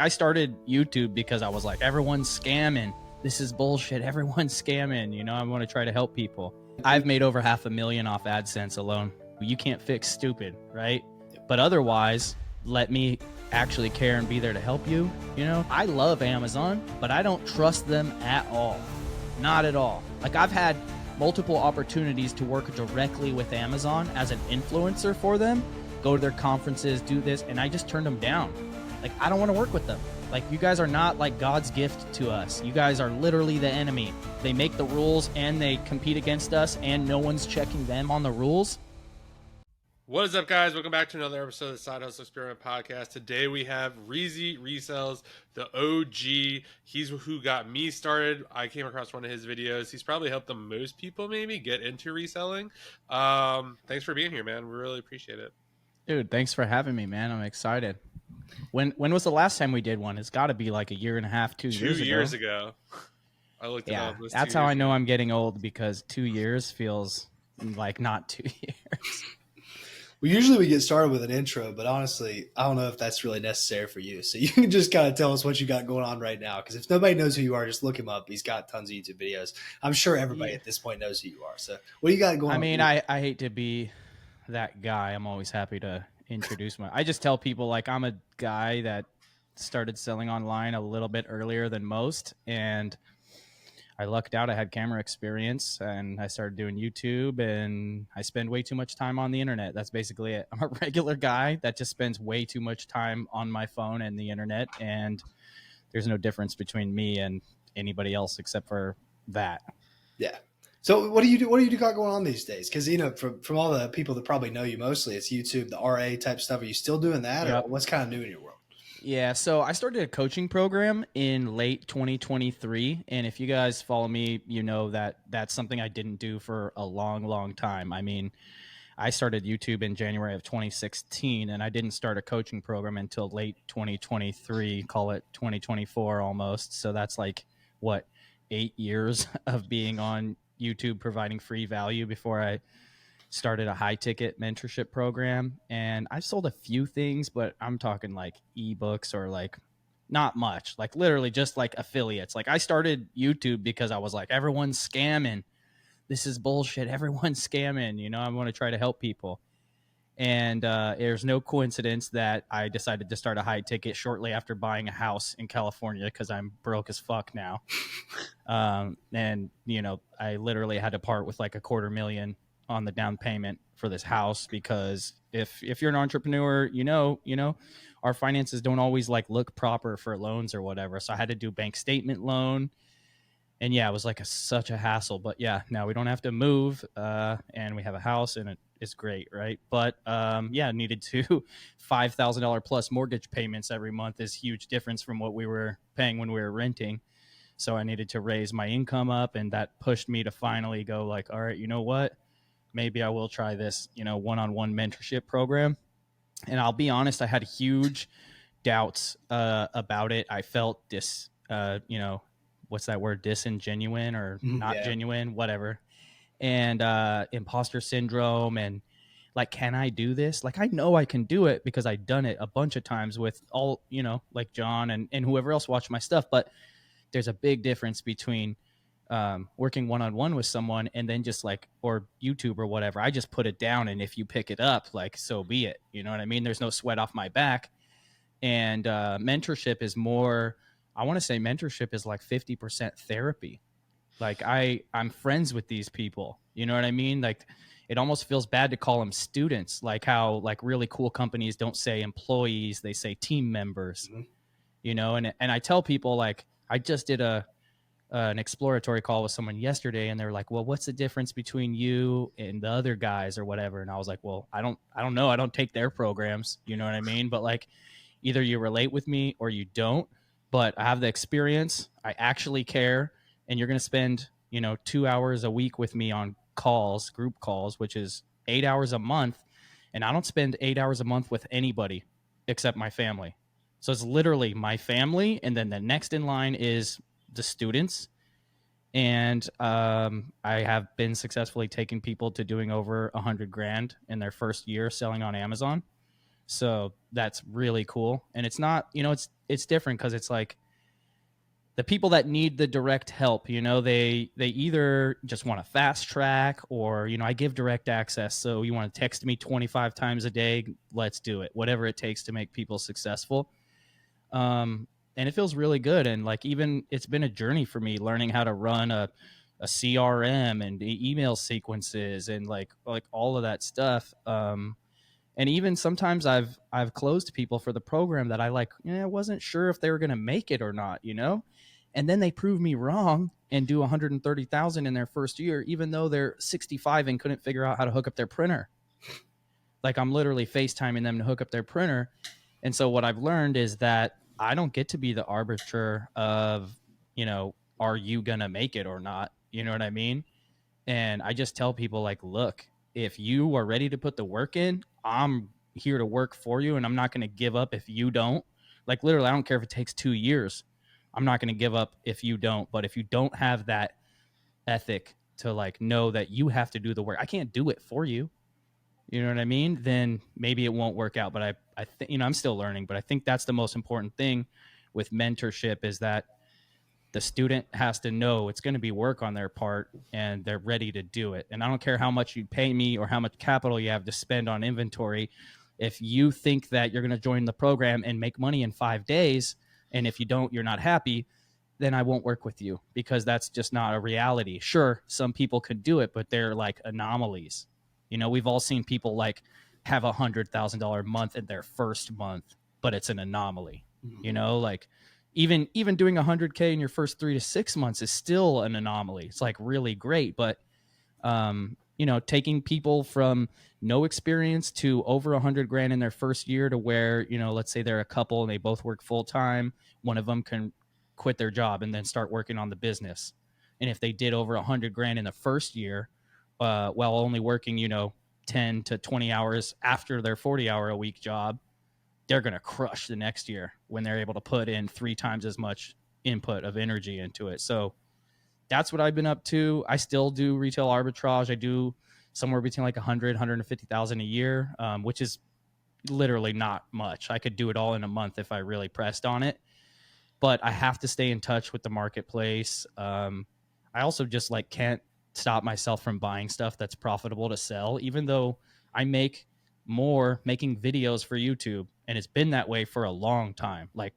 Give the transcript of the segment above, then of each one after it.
I started YouTube because I was like, everyone's scamming. This is bullshit. Everyone's scamming. You know, I want to try to help people. I've made over $500,000 off AdSense alone. You can't fix stupid, right? But otherwise, let me actually care and be there to help you. You know, I love Amazon, but I don't trust them at all. Not at all. Like, I've had multiple opportunities to work directly with Amazon as an influencer for them, go to their conferences, do this, and I just turned them down. Like, I don't want to work with them. Like, you guys are not like God's gift to us. You guys are literally the enemy. They make the rules and they compete against us, and no one's checking them on the rules. What is up, guys? Welcome back to another episode of the Side Hustle Experiment Podcast. Today we have ReezyResells, the OG. He's who got me started. I came across one of his videos. He's probably helped the most people maybe get into reselling. Thanks for being here, man. We really appreciate it. Dude, thanks for having me, man. I'm excited. When was the last time we did one? It's got to be like a year and a half, 2 years ago. 2 years ago. I looked it up. That's how I know I'm getting old, because 2 years feels like not 2 years. Well, usually we get started with an intro, but honestly, I don't know if that's really necessary for you. So you can just kind of tell us what you got going on right now. Because if nobody knows who you are, just look him up. He's got tons of YouTube videos. I'm sure everybody at this point knows who you are. So what do you got going on? I mean, I hate to be that guy. I'm always happy to introduce I just tell people, like, I'm a guy that started selling online a little bit earlier than most, and I lucked out. I had camera experience, and I started doing YouTube, and I spend way too much time on the internet. That's basically it. I'm a regular guy that just spends way too much time on my phone and the internet, and there's no difference between me and anybody else except for that. Yeah. So what do you do? What do you got going on these days? Because, you know, from all the people that probably know you mostly, it's YouTube, the RA type stuff. Are you still doing that, or what's kind of new in your world? Yeah, so I started a coaching program in late 2023, and if you guys follow me, you know that that's something I didn't do for a long, long time. I mean, I started YouTube in January of 2016, and I didn't start a coaching program until late 2023, call it 2024 almost. So that's like, what, 8 years of being on YouTube providing free value before I started a high ticket mentorship program. And I've sold a few things, but I'm talking like ebooks or like not much, like literally just like affiliates. Like, I started YouTube because I was like, everyone's scamming. This is bullshit. Everyone's scamming. You know, I want to try to help people. And there's no coincidence that I decided to start a high ticket shortly after buying a house in California, because I'm broke as fuck now. And, you know, I literally had to part with like $250,000 on the down payment for this house, because if you're an entrepreneur, you know, our finances don't always like look proper for loans or whatever. So I had to do bank statement loan, and yeah, it was like such a hassle. But yeah, now we don't have to move, and we have a house, and it's great, right? But yeah, needed to $5,000 plus mortgage payments every month is huge difference from what we were paying when we were renting. So I needed to raise my income up, and that pushed me to finally go like, all right, you know what? Maybe I will try this, you know, one-on-one mentorship program. And I'll be honest, I had huge doubts about it. I felt you know, what's that word? Disingenuine or not genuine, whatever. And imposter syndrome, and like, can I do this? Like, I know I can do it because I've done it a bunch of times with all, you know, like John and whoever else watched my stuff. But there's a big difference between working one-on-one with someone and then just like, or YouTube or whatever, I just put it down, and if you pick it up, like, so be it. You know what I mean? There's no sweat off my back. And mentorship is more, I want to say mentorship is like 50% therapy. Like, I'm friends with these people, you know what I mean? Like, it almost feels bad to call them students, like how like really cool companies don't say employees, they say team members. You know, and I tell people, like, I just did an exploratory call with someone yesterday, and they're like, well, what's the difference between you and the other guys or whatever? And I was like, well, I don't know. I don't take their programs. You know what I mean? But like, either you relate with me or you don't, but I have the experience. I actually care. And you're going to spend, you know, 2 hours a week with me on calls, group calls, which is 8 hours a month. And I don't spend 8 hours a month with anybody except my family. So it's literally my family. And then the next in line is the students. And I have been successfully taking people to doing over $100,000 in their first year selling on Amazon. So that's really cool. And it's not, it's different because it's like the people that need the direct help, they either just want a fast track or, I give direct access. So you want to text me 25 times a day, let's do it. Whatever it takes to make people successful. And it feels really good. And like, even it's been a journey for me learning how to run a CRM and email sequences and like all of that stuff. And even sometimes I've closed people for the program that I wasn't sure if they were going to make it or not, and then they prove me wrong and do 130,000 in their first year, even though they're 65 and couldn't figure out how to hook up their printer. Like, I'm literally FaceTiming them to hook up their printer. And so what I've learned is that I don't get to be the arbiter of, are you going to make it or not? You know what I mean? And I just tell people, like, look, if you are ready to put the work in, I'm here to work for you. And I'm not going to give up if you don't. Like, literally, I don't care if it takes 2 years. I'm not going to give up if you don't. But if you don't have that ethic to like know that you have to do the work, I can't do it for you. You know what I mean? Then maybe it won't work out. But I think, I'm still learning, but I think that's the most important thing with mentorship is that the student has to know it's going to be work on their part and they're ready to do it. And I don't care how much you pay me or how much capital you have to spend on inventory. If you think that you're going to join the program and make money in 5 days, and if you don't, you're not happy, then I won't work with you, because that's just not a reality. Sure, some people could do it, but they're like anomalies. We've all seen people like have $100,000 month in their first month, but it's an anomaly. Like even doing 100K in your first 3 to 6 months is still an anomaly. It's like really great, but taking people from no experience to over 100 grand in their first year to where, let's say they're a couple and they both work full time. One of them can quit their job and then start working on the business. And if they did over 100 grand in the first year, while only working, 10 to 20 hours after their 40-hour a week job, they're going to crush the next year when they're able to put in 3 times as much input of energy into it. So that's what I've been up to. I still do retail arbitrage. I do somewhere between like 100, 150,000 a year, which is literally not much. I could do it all in a month if I really pressed on it, but I have to stay in touch with the marketplace. I also just like can't stop myself from buying stuff that's profitable to sell, even though I make more making videos for YouTube. And it's been that way for a long time. Like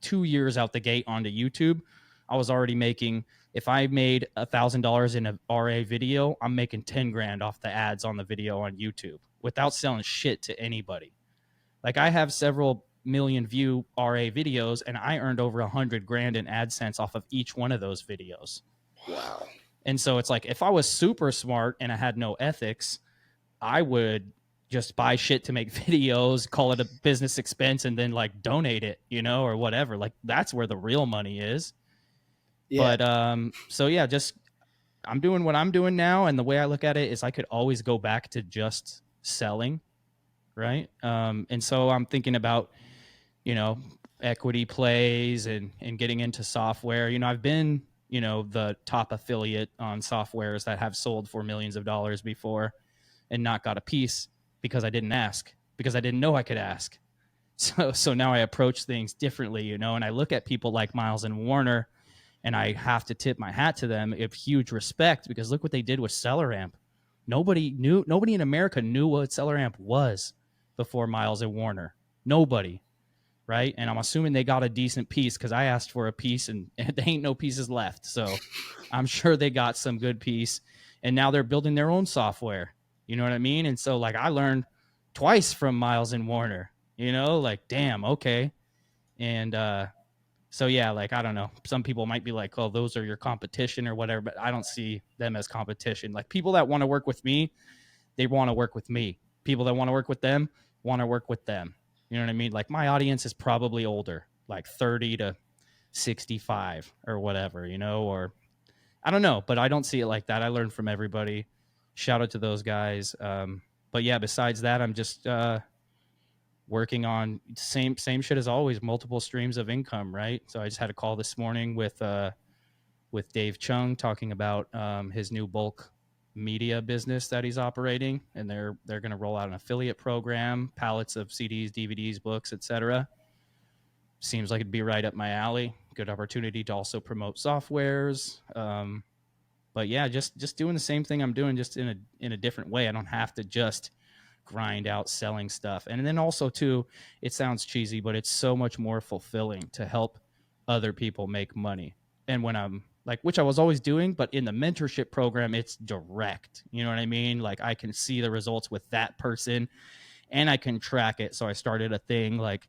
2 years out the gate onto YouTube, I was already making, if I made $1,000 in a RA video, I'm making 10 grand off the ads on the video on YouTube without selling shit to anybody. Like, I have several million view RA videos and I earned over 100 grand in AdSense off of each one of those videos. Wow. And so it's like, if I was super smart and I had no ethics, I would just buy shit to make videos, call it a business expense, and then like donate it, or whatever. Like, that's where the real money is. Yeah. But so yeah, just I'm doing what I'm doing now, and the way I look at it is I could always go back to just selling, right? And so I'm thinking about, equity plays and getting into software. I've been, the top affiliate on softwares that have sold for millions of dollars before and not got a piece because I didn't ask, because I didn't know I could ask. So now I approach things differently, and I look at people like Miles and Warner, and I have to tip my hat to them of huge respect, because look what they did with SellerAmp. Nobody in America knew what SellerAmp was before Miles and Warner. Nobody, right? And I'm assuming they got a decent piece because I asked for a piece and there ain't no pieces left. So I'm sure they got some good piece, and now they're building their own software. You know what I mean? And so like I learned twice from Miles and Warner, like, damn, okay. And so yeah, like, I don't know. Some people might be like, oh, those are your competition or whatever, but I don't see them as competition. Like, people that want to work with me, they want to work with me. People that want to work with them want to work with them. You know what I mean? Like, my audience is probably older, like 30 to 65 or whatever, or I don't know, but I don't see it like that. I learn from everybody. Shout out to those guys. But yeah, besides that, I'm just working on same shit as always, multiple streams of income, right? So I just had a call this morning with Dave Chung talking about his new bulk media business that he's operating, and they're going to roll out an affiliate program, pallets of CDs, DVDs, books, etc. Seems like it'd be right up my alley. Good opportunity to also promote softwares. But yeah, just doing the same thing I'm doing, just in a different way. I don't have to just grind out selling stuff. And then also too, it sounds cheesy, but it's so much more fulfilling to help other people make money. And when I'm like, which I was always doing, but in the mentorship program, it's direct. You know what I mean? Like I can see the results with that person and I can track it. So I started a thing like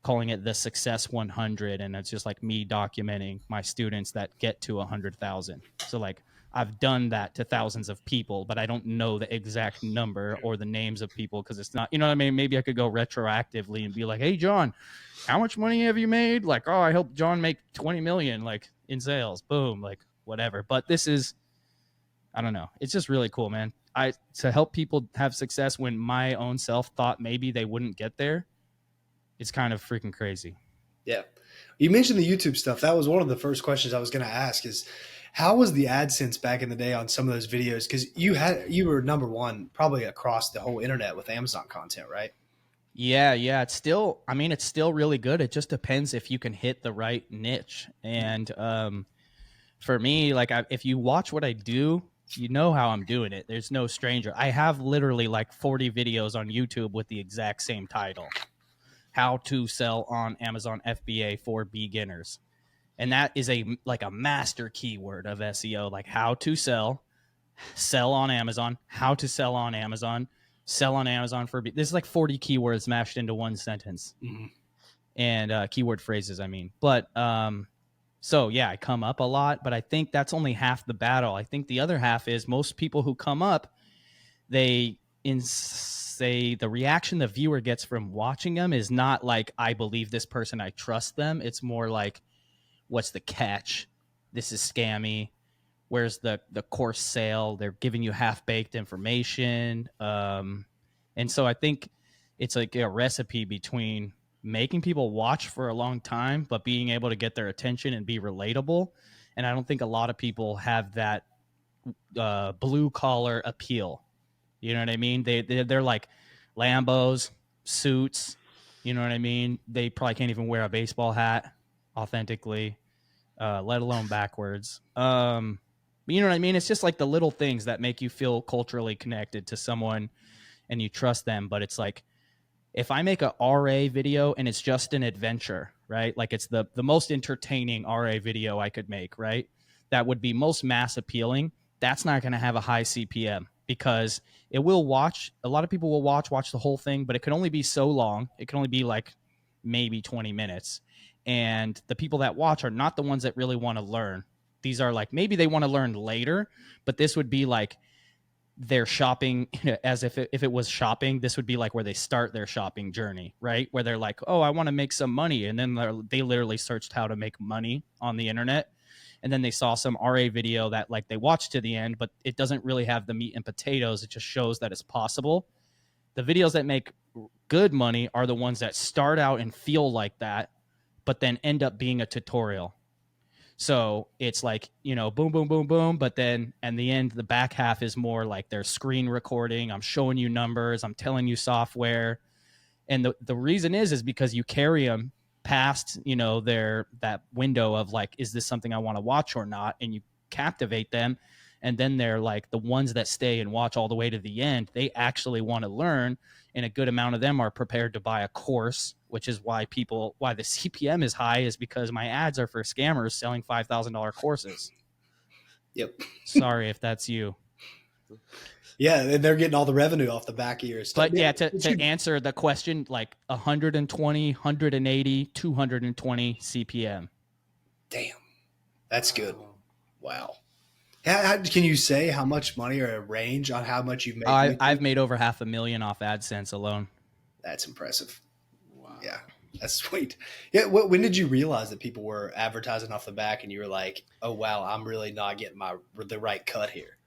calling it the Success 100, and it's just like me documenting my students that get to 100,000. So like I've done that to thousands of people, but I don't know the exact number or the names of people because it's not, you know what I mean? Maybe I could go retroactively and be like, hey, John, how much money have you made? Like, oh, I helped John make 20 million, like in sales, boom, like whatever. But this is, I don't know. It's just really cool, man. To help people have success when my own self thought maybe they wouldn't get there. It's kind of freaking crazy. Yeah. You mentioned the YouTube stuff. That was one of the first questions I was going to ask is how was the AdSense back in the day on some of those videos? Because you were number one probably across the whole internet with Amazon content, right? Yeah. It's still, I mean, it's still really good. It just depends if you can hit the right niche. And for me, like if you watch what I do, you know how I'm doing it. There's no stranger. I have literally like 40 videos on YouTube with the exact same title. How to sell on Amazon FBA for beginners. And that is a master keyword of SEO, like how to sell on Amazon, how to sell on Amazon, sell on Amazon for this is like 40 keywords mashed into one sentence. Mm-hmm. And keyword phrases, I mean. But so yeah, I come up a lot, but I think that's only half the battle. I think the other half is most people who come up, the reaction the viewer gets from watching them is not like, I believe this person, I trust them. It's more like, what's the catch? This is scammy. Where's the course sale? They're giving you half-baked information. And so I think it's like a recipe between making people watch for a long time, but being able to get their attention and be relatable. And I don't think a lot of people have that blue-collar appeal. You know what I mean? They're like Lambos, suits. You know what I mean? They probably can't even wear a baseball hat authentically, let alone backwards. But you know what I mean? It's just like the little things that make you feel culturally connected to someone and you trust them. But it's like, if I make a RA video and it's just an adventure, right? Like it's the most entertaining RA video I could make, right? That would be most mass appealing. That's not going to have a high CPM because a lot of people will watch the whole thing, but it can only be so long. It can only be like maybe 20 minutes. And the people that watch are not the ones that really want to learn. These are like, maybe they want to learn later, but this would be like their shopping, as if it was shopping, this would be like where they start their shopping journey, right? Where they're like, oh, I want to make some money. And then they literally searched how to make money on the internet. And then they saw some RA video that like they watched to the end, but it doesn't really have the meat and potatoes. It just shows that it's possible. The videos that make good money are the ones that start out and feel like that, but then end up being a tutorial. So it's like, boom, boom, boom, boom. But then in the end, the back half is more like their screen recording. I'm showing you numbers. I'm telling you software. And the reason is because you carry them past, that window of like, is this something I want to watch or not? And you captivate them. And then they're like the ones that stay and watch all the way to the end. They actually want to learn. And a good amount of them are prepared to buy a course, which is why the CPM is high, is because my ads are for scammers selling $5,000 courses. Yep. Sorry if that's you. Yeah, and they're getting all the revenue off the back of your stuff. But yeah, to answer the question, like 120, 180, 220 CPM. Damn. That's good. Wow. Can you say how much money or a range on how much you've made? I've made over $500,000 off AdSense alone. That's impressive. Wow. Yeah, that's sweet. Yeah. When did you realize that people were advertising off the back and you were like, oh, wow, I'm really not getting the right cut here?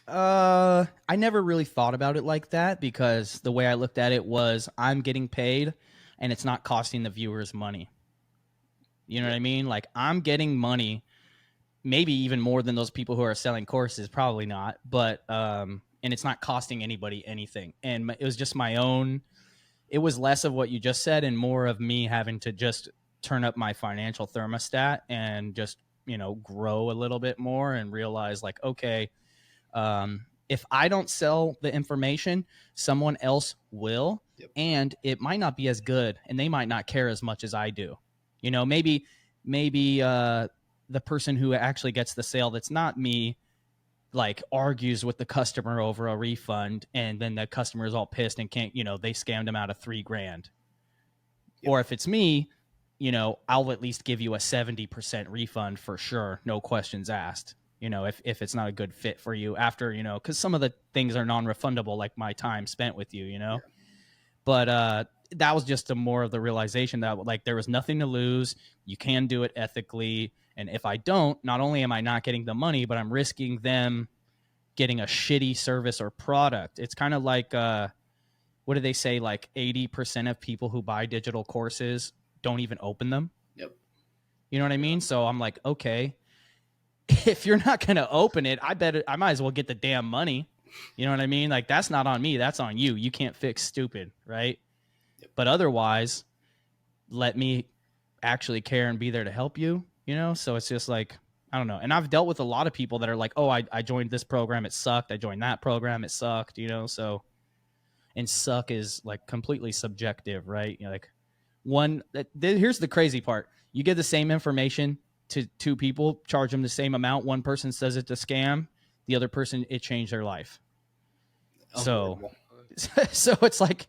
I never really thought about it like that because the way I looked at it was I'm getting paid and it's not costing the viewers money. You know what I mean? Like I'm getting money maybe even more than those people who are selling courses, probably not, but and it's not costing anybody anything. And it was just my own, it was less of what you just said and more of me having to just turn up my financial thermostat and just, grow a little bit more and realize like, okay, if I don't sell the information, someone else will. Yep. And it might not be as good and they might not care as much as I do. Maybe the person who actually gets the sale that's not me, like, argues with the customer over a refund, and then the customer is all pissed and can't, they scammed him out of $3,000. Yep. Or if it's me, I'll at least give you a 70% refund for sure, no questions asked. If it's not a good fit for you after, because some of the things are non-refundable, like my time spent with you, Yeah. But that was just more of the realization that, like, there was nothing to lose. You can do it ethically. And if I don't, not only am I not getting the money, but I'm risking them getting a shitty service or product. It's kind of like, what do they say? Like 80% of people who buy digital courses don't even open them. Yep. You know what I mean? So I'm like, okay, if you're not going to open it, I might as well get the damn money. You know what I mean? Like, that's not on me. That's on you. You can't fix stupid, right? Yep. But otherwise, let me actually care and be there to help you, So it's just like, I don't know. And I've dealt with a lot of people that are like, oh, I joined this program, it sucked. I joined that program, it sucked, So, and suck is like completely subjective, right? Like here's the crazy part. You give the same information to two people, charge them the same amount. One person says it's a scam. The other person, it changed their life. So it's like,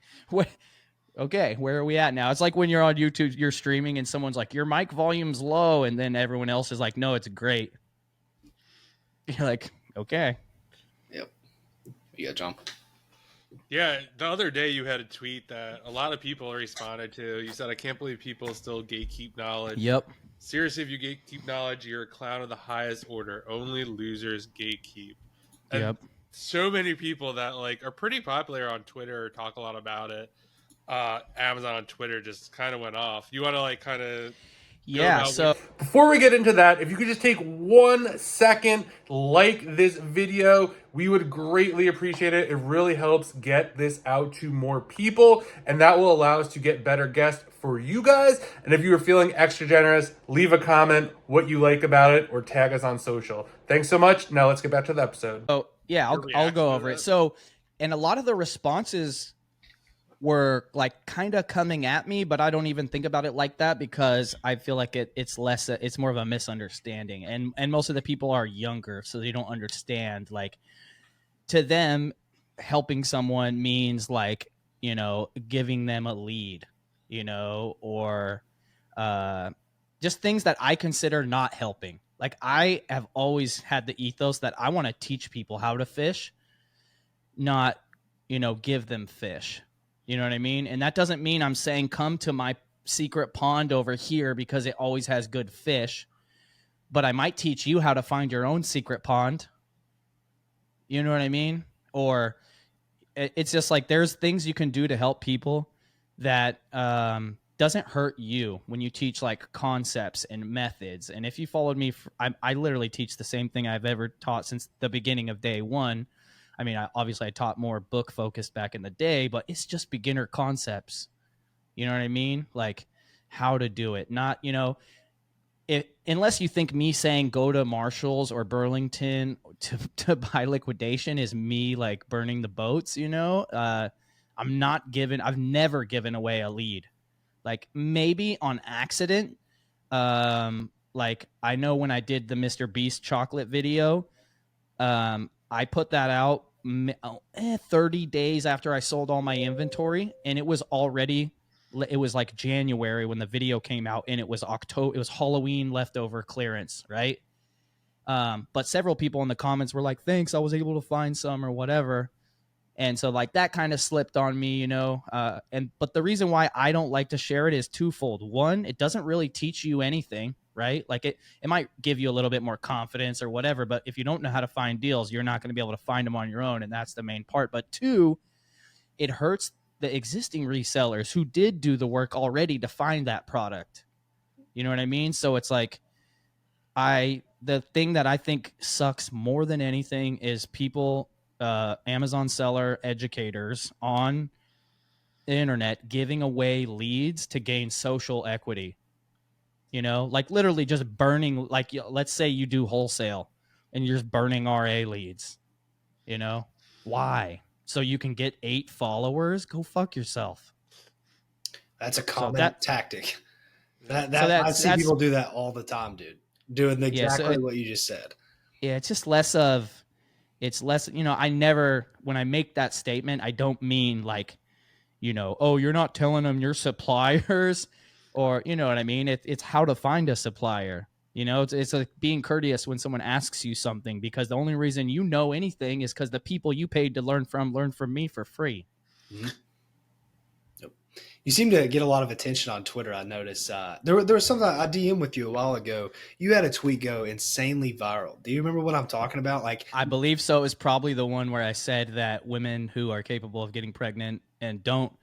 okay, where are we at now? It's like when you're on YouTube, you're streaming and someone's like, your mic volume's low. And then everyone else is like, no, it's great. You're like, okay. Yep. You got John. Yeah, the other day you had a tweet that a lot of people responded to. You said, I can't believe people still gatekeep knowledge. Yep. Seriously, if you gatekeep knowledge, you're a clown of the highest order. Only losers gatekeep. And Yep. so many people that like are pretty popular on Twitter or talk a lot about it. Amazon on Twitter just kind of went off. You want to like kind of Yeah, so before we get into that, if you could just take 1 second, like this video, we would greatly appreciate it. It really helps get this out to more people, and that will allow us to get better guests for you guys. And if you are feeling extra generous, leave a comment what you like about it or tag us on social. Thanks so much. Now let's get back to the episode. Oh, yeah, I'll go over it. So, and a lot of the responses were like kind of coming at me, but I don't even think about it like that because I feel like it's more of a misunderstanding. And most of the people are younger, so they don't understand. Like, to them, helping someone means like, giving them a lead, or just things that I consider not helping. Like, I have always had the ethos that I want to teach people how to fish, not, give them fish. You know what I mean? And that doesn't mean I'm saying come to my secret pond over here because it always has good fish, but I might teach you how to find your own secret pond. You know what I mean? Or it's just like there's things you can do to help people that doesn't hurt you when you teach like concepts and methods. And if you followed me, I literally teach the same thing I've ever taught since the beginning of day one. I mean, obviously I taught more book focused back in the day, but it's just beginner concepts. You know what I mean? Like how to do it. Not, unless you think me saying go to Marshall's or Burlington to buy liquidation is me like burning the boats, I've never given away a lead. Like maybe on accident. Like I know when I did the Mr. Beast chocolate video, I put that out 30 days after I sold all my inventory, and it was like January when the video came out, and it was Halloween leftover clearance, right? But several people in the comments were like, thanks, I was able to find some or whatever. And so like that kind of slipped on me, but the reason why I don't like to share it is twofold. One, it doesn't really teach you anything, right? Like it might give you a little bit more confidence or whatever, but if you don't know how to find deals, you're not going to be able to find them on your own. And that's the main part. But two, it hurts the existing resellers who did do the work already to find that product. You know what I mean? So it's like, I the thing that I think sucks more than anything is people, Amazon seller educators on the internet giving away leads to gain social equity. You know, like literally just burning, like let's say you do wholesale and you're just burning RA leads, you know? Why? So you can get 8 followers? Go fuck yourself. That's a So common tactic. That I see that's people do that all the time, dude. Doing exactly what you just said. Yeah, it's just less of, it's less, you know, I never, when I make that statement, I don't mean like, you know, oh, you're not telling them your suppliers, or, you know what I mean? It's how to find a supplier. You know, it's like being courteous when someone asks you something, because the only reason you know anything is because the people you paid to learn from me for free. Mm-hmm. Yep. You seem to get a lot of attention on Twitter. I noticed there was something I DM with you a while ago. You had a tweet go insanely viral. Do you remember what I'm talking about? Like, I believe so. It was probably the one where I said that women who are capable of getting pregnant and don't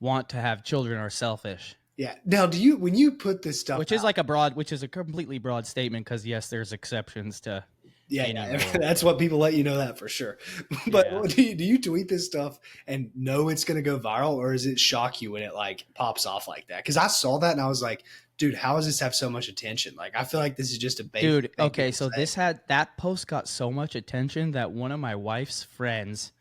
want to have children are selfish. Yeah. Now, when you put this stuff, which is like which is a completely broad statement, because yes, there's exceptions to any rule. That's what people let you know that for sure. But do you tweet this stuff and know it's going to go viral, or does it shock you when it like pops off like that? Because I saw that and I was like, dude, how does this have so much attention? Like, I feel like this is just a basic dude. Okay, so that post got so much attention that one of my wife's friends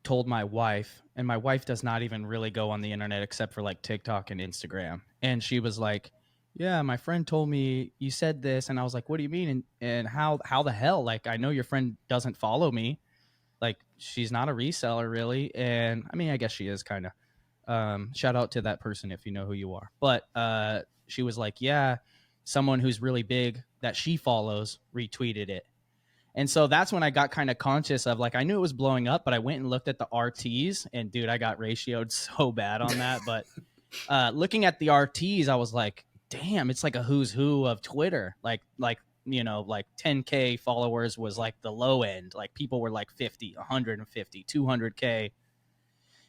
told my wife, and my wife does not even really go on the internet except for like TikTok and Instagram. And she was like, yeah, my friend told me you said this. And I was like, what do you mean? And how the hell? Like, I know your friend doesn't follow me. Like, she's not a reseller really. And I mean, I guess she is kind of. Shout out to that person if you know who you are. But she was like, yeah, someone who's really big that she follows retweeted it. And so that's when I got kind of conscious of, like, I knew it was blowing up, but I went and looked at the RTs, and dude, I got ratioed so bad on that. But looking at the RTs, I was like, damn, it's like a who's who of Twitter. Like, you know, like 10K followers was like the low end. Like people were like 50, 150, 200K.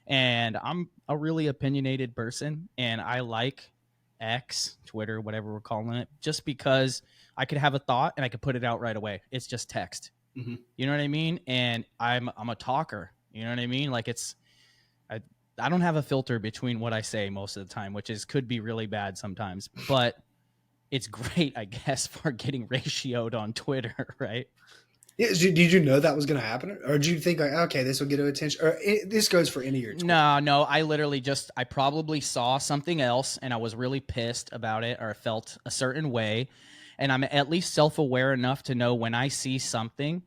And I'm a really opinionated person, and I like X, Twitter, whatever we're calling it, just because I could have a thought and I could put it out right away. It's just text. Mm-hmm. You know what I mean? And I'm a talker. You know what I mean? Like, I don't have a filter between what I say most of the time, which could be really bad sometimes, but it's great, I guess, for getting ratioed on Twitter, right? Yeah, did you know that was going to happen, or did you think like, okay, this will get attention, or this goes for any of your Twitter? No, I literally I probably saw something else and I was really pissed about it, or felt a certain way, and I'm at least self-aware enough to know when I see something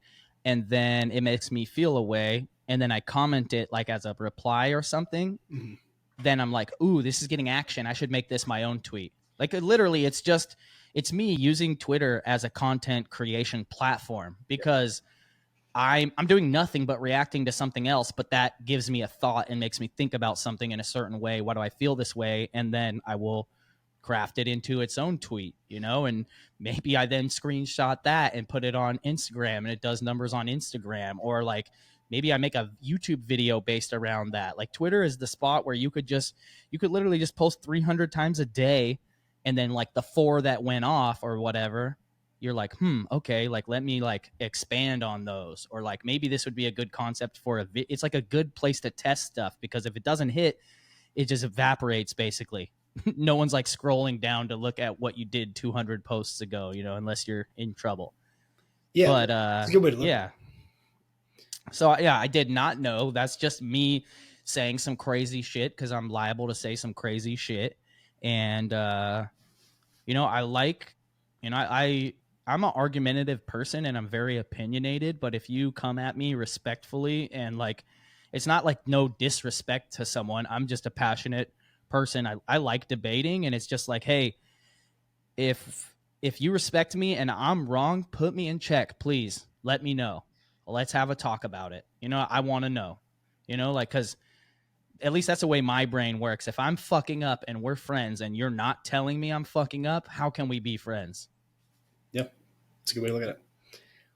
and then it makes me feel a way, and then I comment it like as a reply or something, mm-hmm. Then I'm like, ooh, this is getting action. I should make this my own tweet. Like, literally, it's me using Twitter as a content creation platform, because I'm doing nothing but reacting to something else, but that gives me a thought and makes me think about something in a certain way. Why do I feel this way? And then I will craft it into its own tweet, you know, and maybe I then screenshot that and put it on Instagram, and it does numbers on Instagram, or like maybe I make a YouTube video based around that. Like, Twitter is the spot where you could literally just post 300 times a day, and then like the 4 that went off or whatever, you're like, okay, like let me like expand on those, or like maybe this would be a good concept for it's like a good place to test stuff, because if it doesn't hit, it just evaporates basically. No one's like scrolling down to look at what you did 200 posts ago, you know, unless you're in trouble. Yeah, but it's a good way to look. Yeah. So yeah, I did not know. That's just me saying some crazy shit, because I'm liable to say some crazy shit. And you know, I'm an argumentative person, and I'm very opinionated, but if you come at me respectfully, and like, it's not like no disrespect to someone, I'm just a passionate person. I like debating, and it's just like, hey, if you respect me and I'm wrong, put me in check, please. Let me know. Let's have a talk about it. You know, I want to know, you know, like, because at least that's the way my brain works. If I'm fucking up and we're friends and you're not telling me I'm fucking up, how can we be friends? Yep. It's a good way to look at it.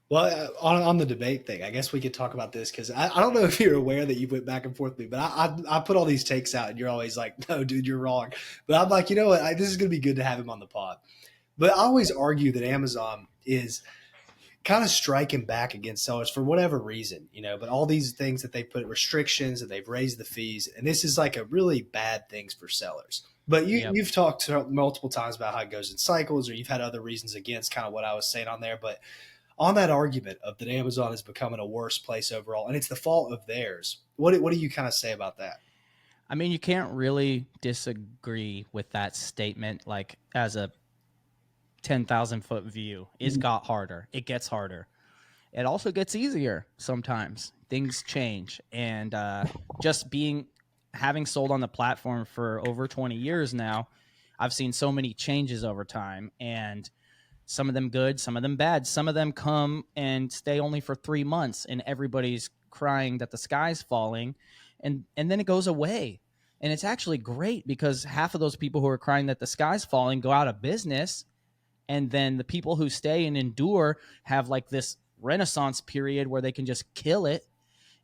Well, on the debate thing, I guess we could talk about this, because I don't know if you're aware that you went back and forth with me, but I put all these takes out and you're always like, no, dude, you're wrong. But I'm like, you know what? This is going to be good to have him on the pod. But I always argue that Amazon is kind of striking back against sellers for whatever reason, but all these things that they put restrictions and they've raised the fees. And this is like a really bad things for sellers. But Yep. you've talked multiple times about how it goes in cycles, or you've had other reasons against kind of what I was saying on there. But on that argument of that Amazon is becoming a worse place overall, and it's the fault of theirs, what do you kind of say about that? I mean, you can't really disagree with that statement. Like, as a 10,000-foot view, it's got harder. It gets harder. It also gets easier sometimes. Things change. And just having sold on the platform for over 20 years now, I've seen so many changes over time, and some of them good, some of them bad. Some of them come and stay only for 3 months, and everybody's crying that the sky's falling, and then it goes away. And it's actually great, because half of those people who are crying that the sky's falling go out of business, and then the people who stay and endure have like this renaissance period where they can just kill it.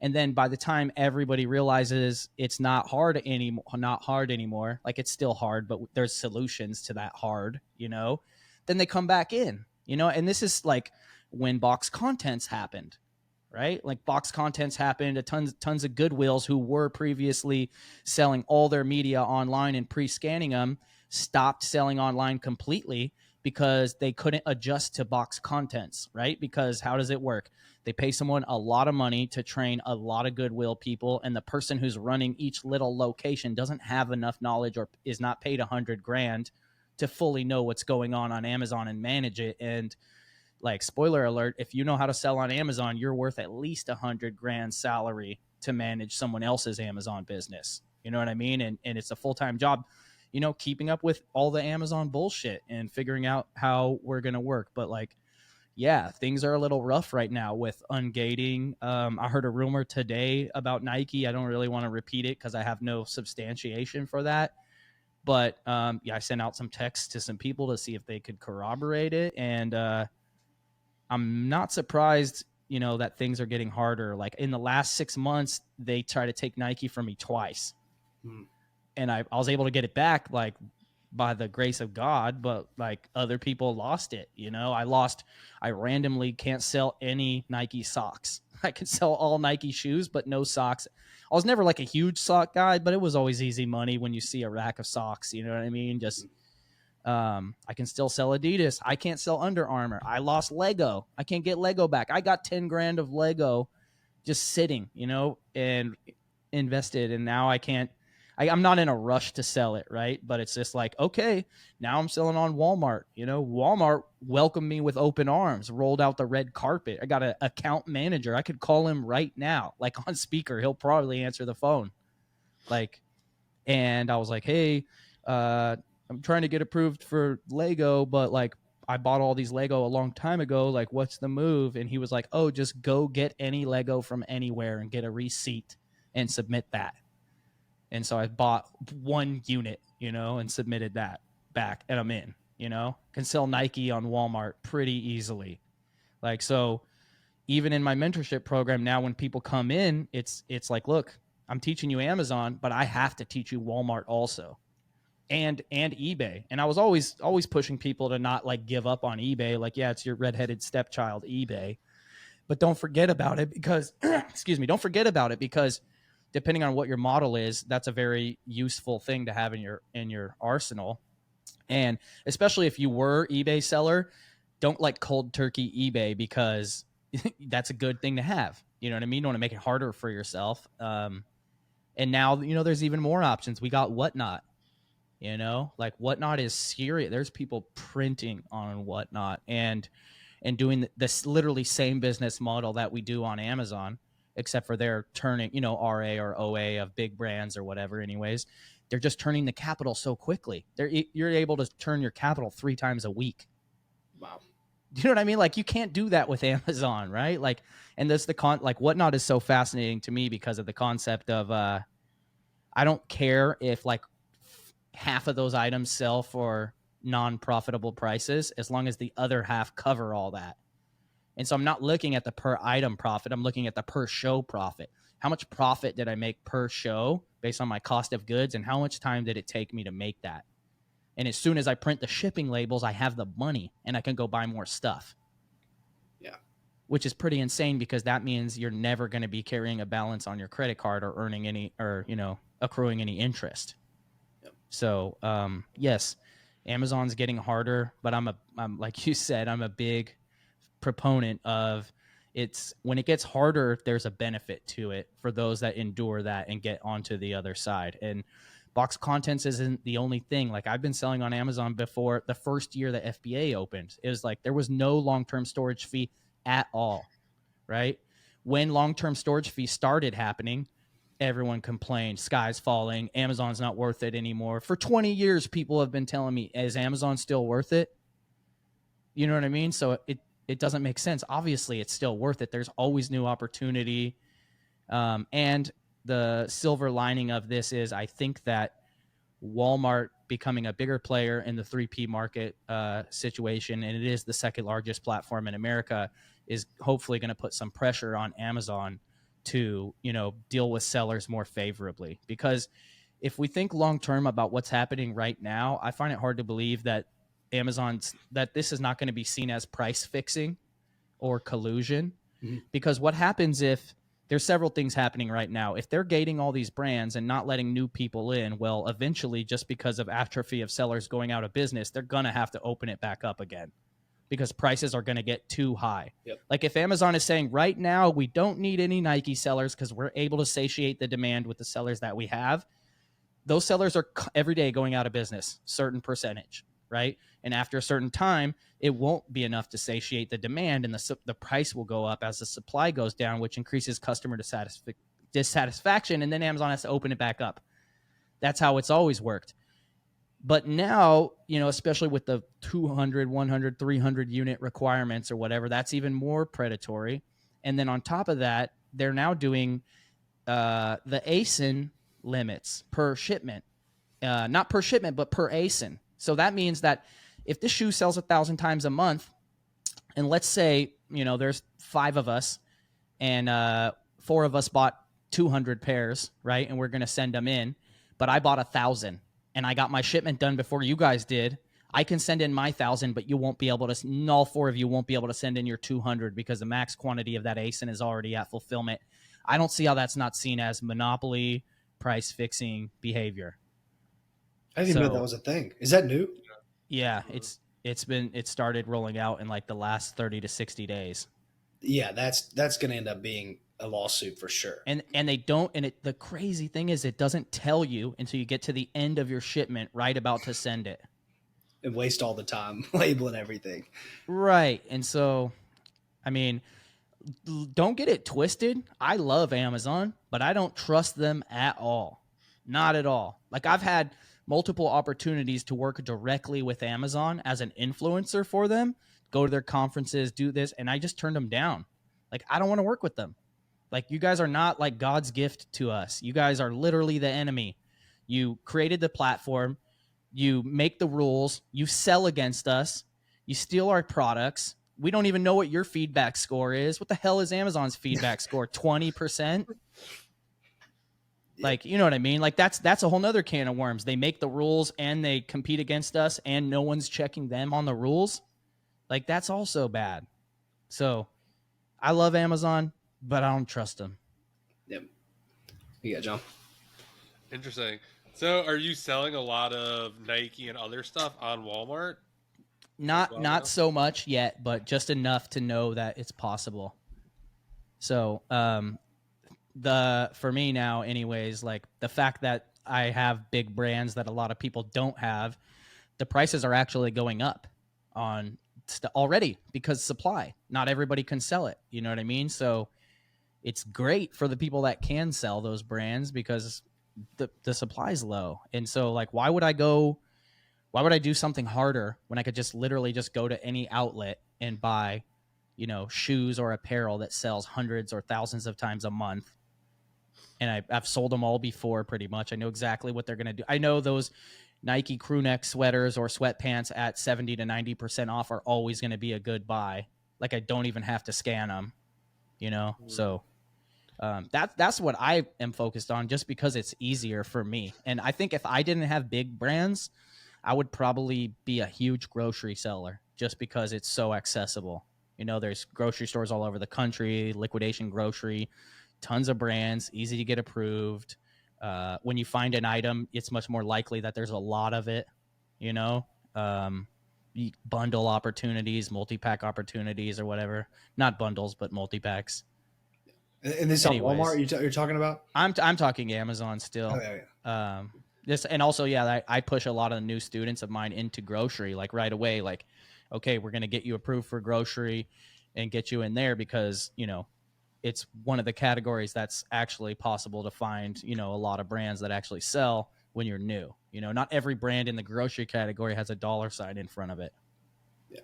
And then by the time everybody realizes it's not hard anymore, like, it's still hard, but there's solutions to that hard, then they come back in, and this is like when box contents happened, right? Like, box contents happened, tons of Goodwills who were previously selling all their media online and pre-scanning them stopped selling online completely because they couldn't adjust to box contents, right? Because how does it work? They pay someone a lot of money to train a lot of Goodwill people, and the person who's running each little location doesn't have enough knowledge or is not paid $100,000 to fully know what's going on Amazon and manage it. And like, spoiler alert, if you know how to sell on Amazon, you're worth at least $100,000 salary to manage someone else's Amazon business. You know what I mean? And it's a full-time job, keeping up with all the Amazon bullshit and figuring out how we're going to work. But like, yeah, things are a little rough right now with ungating. I heard a rumor today about Nike. I don't really want to repeat it because I have no substantiation for that. But yeah, I sent out some texts to some people to see if they could corroborate it. And I'm not surprised, that things are getting harder. Like, in the last 6 months, they tried to take Nike from me twice. And I was able to get it back, like, by the grace of God, but like, other people lost it. I randomly can't sell any Nike socks. I could sell all Nike shoes, but no socks. I was never like a huge sock guy, but it was always easy money when you see a rack of socks. You know what I mean? Just, I can still sell Adidas. I can't sell Under Armour. I lost Lego. I can't get Lego back. I got 10 grand of Lego just sitting, and invested. And now I can't, I'm not in a rush to sell it, right? But it's just like, okay, now I'm selling on Walmart. Walmart welcomed me with open arms, rolled out the red carpet. I got an account manager. I could call him right now, like, on speaker. He'll probably answer the phone. Like, and I was like, hey, I'm trying to get approved for Lego, but like, I bought all these Lego a long time ago. Like, what's the move? And he was like, oh, just go get any Lego from anywhere and get a receipt and submit that. And so I bought 1 unit, and submitted that back, and I'm in, can sell Nike on Walmart pretty easily. Like, so even in my mentorship program now, when people come in, it's like, look, I'm teaching you Amazon, but I have to teach you Walmart also, and eBay. And I was always pushing people to not like give up on eBay. Like, yeah, it's your redheaded stepchild, eBay, but don't forget about it because, don't forget about it because depending on what your model is, that's a very useful thing to have in your arsenal. And especially if you were eBay seller, don't like cold turkey eBay, because that's a good thing to have. You know what I mean? You don't want to make it harder for yourself. And now, there's even more options. We got Whatnot, like Whatnot is serious. There's people printing on Whatnot and doing this literally same business model that we do on Amazon, except for they're turning, RA or OA of big brands or whatever. Anyways, they're just turning the capital so quickly. You're able to turn your capital 3 times a week. Wow. Do you know what I mean? Like, you can't do that with Amazon, right? Like, and this like Whatnot is so fascinating to me because of the concept of I don't care if like half of those items sell for non-profitable prices, as long as the other half cover all that. And so I'm not looking at the per item profit. I'm looking at the per show profit. How much profit did I make per show based on my cost of goods, and how much time did it take me to make that? And as soon as I print the shipping labels, I have the money and I can go buy more stuff. Yeah. Which is pretty insane, because that means you're never going to be carrying a balance on your credit card or earning any, or, accruing any interest. Yep. So, yes, Amazon's getting harder, but I'm like you said, I'm a big proponent of when it gets harder, there's a benefit to it for those that endure that and get onto the other side. And box contents isn't the only thing. Like, I've been selling on Amazon before the first year that FBA opened. It was like there was no long-term storage fee at all, right? When long-term storage fee started happening, everyone complained, sky's falling, Amazon's not worth it anymore. For 20 years, people have been telling me, is Amazon still worth it? You know what I mean? So it doesn't make sense. Obviously, it's still worth it. There's always new opportunity. And the silver lining of this is, I think that Walmart becoming a bigger player in the 3P market situation, and it is the second largest platform in America, is hopefully going to put some pressure on Amazon to, deal with sellers more favorably. Because if we think long term about what's happening right now, I find it hard to believe that that this is not going to be seen as price fixing or collusion. Mhm. Because what happens if there's several things happening right now. If they're gating all these brands and not letting new people in, well, eventually, just because of atrophy of sellers going out of business, they're going to have to open it back up again, because prices are going to get too high. Yep. Like, if Amazon is saying right now, we don't need any Nike sellers because we're able to satiate the demand with the sellers that we have, those sellers are every day going out of business, certain percentage, right? And after a certain time, it won't be enough to satiate the demand, and the price will go up as the supply goes down, which increases customer dissatisfaction, and then Amazon has to open it back up. That's how it's always worked. But now, especially with the 200, 100, 300 unit requirements or whatever, that's even more predatory. And then on top of that, they're now doing the ASIN limits per shipment. Not per shipment, but per ASIN. So that means that if this shoe sells 1,000 times a month, and let's say, there's 5 of us and 4 of us bought 200 pairs, right? And we're going to send them in, but I bought 1,000 and I got my shipment done before you guys did. I can send in my 1,000, but you won't be able to, all 4 of you won't be able to send in your 200 because the max quantity of that ASIN is already at fulfillment. I don't see how that's not seen as monopoly price fixing behavior. I didn't even know that was a thing. Is that new? Yeah, it started rolling out in like the last 30 to 60 days. Yeah, that's going to end up being a lawsuit for sure. And they don't, and the crazy thing is, it doesn't tell you until you get to the end of your shipment, right about to send it. And waste all the time labeling everything. Right. And so, I mean, don't get it twisted. I love Amazon, but I don't trust them at all. Not at all. Like, I've had multiple opportunities to work directly with Amazon as an influencer for them, go to their conferences, do this, and I just turned them down. Like, I don't want to work with them. Like, you guys are not like God's gift to us. You guys are literally the enemy. You created the platform, you make the rules, you sell against us, you steal our products. We don't even know what your feedback score is. What the hell is Amazon's feedback score? 20%? Like, you know what I mean? Like, that's a whole nother can of worms. They make the rules and they compete against us, and no one's checking them on the rules. Like, that's also bad. So I love Amazon, but I don't trust them. Yep. You got John. Interesting. So are you selling a lot of Nike and other stuff on Walmart? Not so much yet, but just enough to know that it's possible. So, for me now anyways, like, the fact that I have big brands that a lot of people don't have, the prices are actually going up on already because supply. Not everybody can sell it. You know what I mean? So it's great for the people that can sell those brands because the supply is low. And so, like, why would I do something harder when I could just literally just go to any outlet and buy, shoes or apparel that sells hundreds or thousands of times a month? And I've sold them all before, pretty much. I know exactly what they're going to do. I know those Nike crew neck sweaters or sweatpants at 70 to 90% off are always going to be a good buy. Like, I don't even have to scan them, So that's what I am focused on, just because it's easier for me. And I think if I didn't have big brands, I would probably be a huge grocery seller just because it's so accessible. You know, there's grocery stores all over the country, liquidation grocery, tons of brands, easy to get approved. When you find an item, it's much more likely that there's a lot of it, you know, um, bundle opportunities, multi-pack opportunities or whatever. Not bundles, but multi-packs. And this on Anyways, Walmart you're talking about? I'm talking Amazon Oh still. yeah, This and also, yeah, I push a lot of new students of mine into grocery like right away. Like, okay, we're gonna get you approved for grocery and get you in there because you know it's one of the categories that's actually possible to find. You know, a lot of brands that actually sell when you're new. You know, not every brand in the grocery category has a dollar sign in front of it. yeah.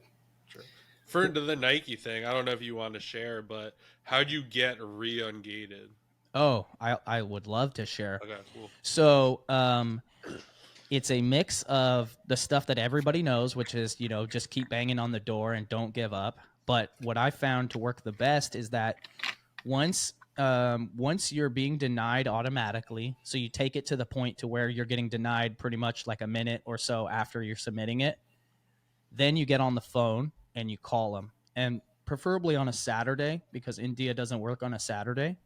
True. For the Nike thing, I don't know if you want to share, but how'd you get re-ungated? Oh, I would love to share. Okay, cool. So, it's a mix of the stuff that everybody knows, which is, you know, just keep banging on the door and don't give up. But what I found to work the best is that once you're being denied automatically, so you take it to the point to where you're getting denied pretty much like a minute or so after you're submitting it, then you get on the phone and you call them, and preferably on a Saturday because India doesn't work on a Saturday.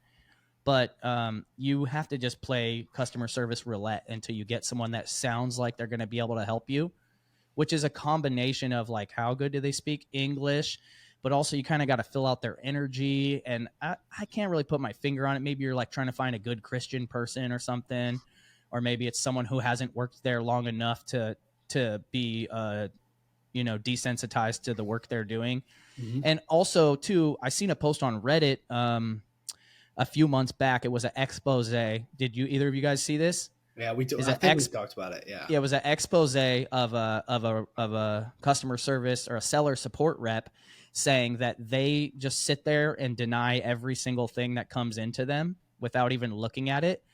But you have to just play customer service roulette until you get someone that sounds like they're going to be able to help you, which is a combination of like how good do they speak English, but also you kind of got to fill out their energy. And I can't really put my finger on it. Maybe you're like trying to find a good Christian person or something, or maybe it's someone who hasn't worked there long enough to be you know, desensitized to the work they're doing. Mm-hmm. And also too, I seen a post on Reddit a few months back. It was an expose. Did you either of you guys see this? Yeah, we talked about it. Yeah. Yeah, it was an expose of a customer service or a seller support rep saying that they just sit there and deny every single thing that comes into them without even looking at it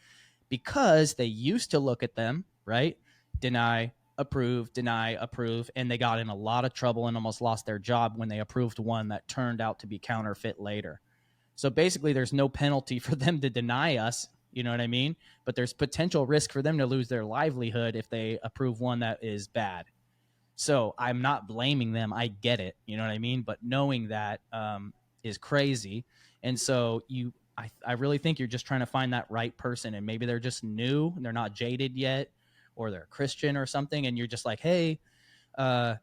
because they used to look at them, right? Deny, approve, and they got in a lot of trouble and almost lost their job when they approved one that turned out to be counterfeit later. So basically, there's no penalty for them to deny us. You know what I mean? But there's potential risk for them to lose their livelihood if they approve one that is bad. So I'm not blaming them. I get it. You know what I mean? But knowing that is crazy. And so I really think you're just trying to find that right person. And maybe they're just new and they're not jaded yet, or they're Christian or something. And you're just like, hey, I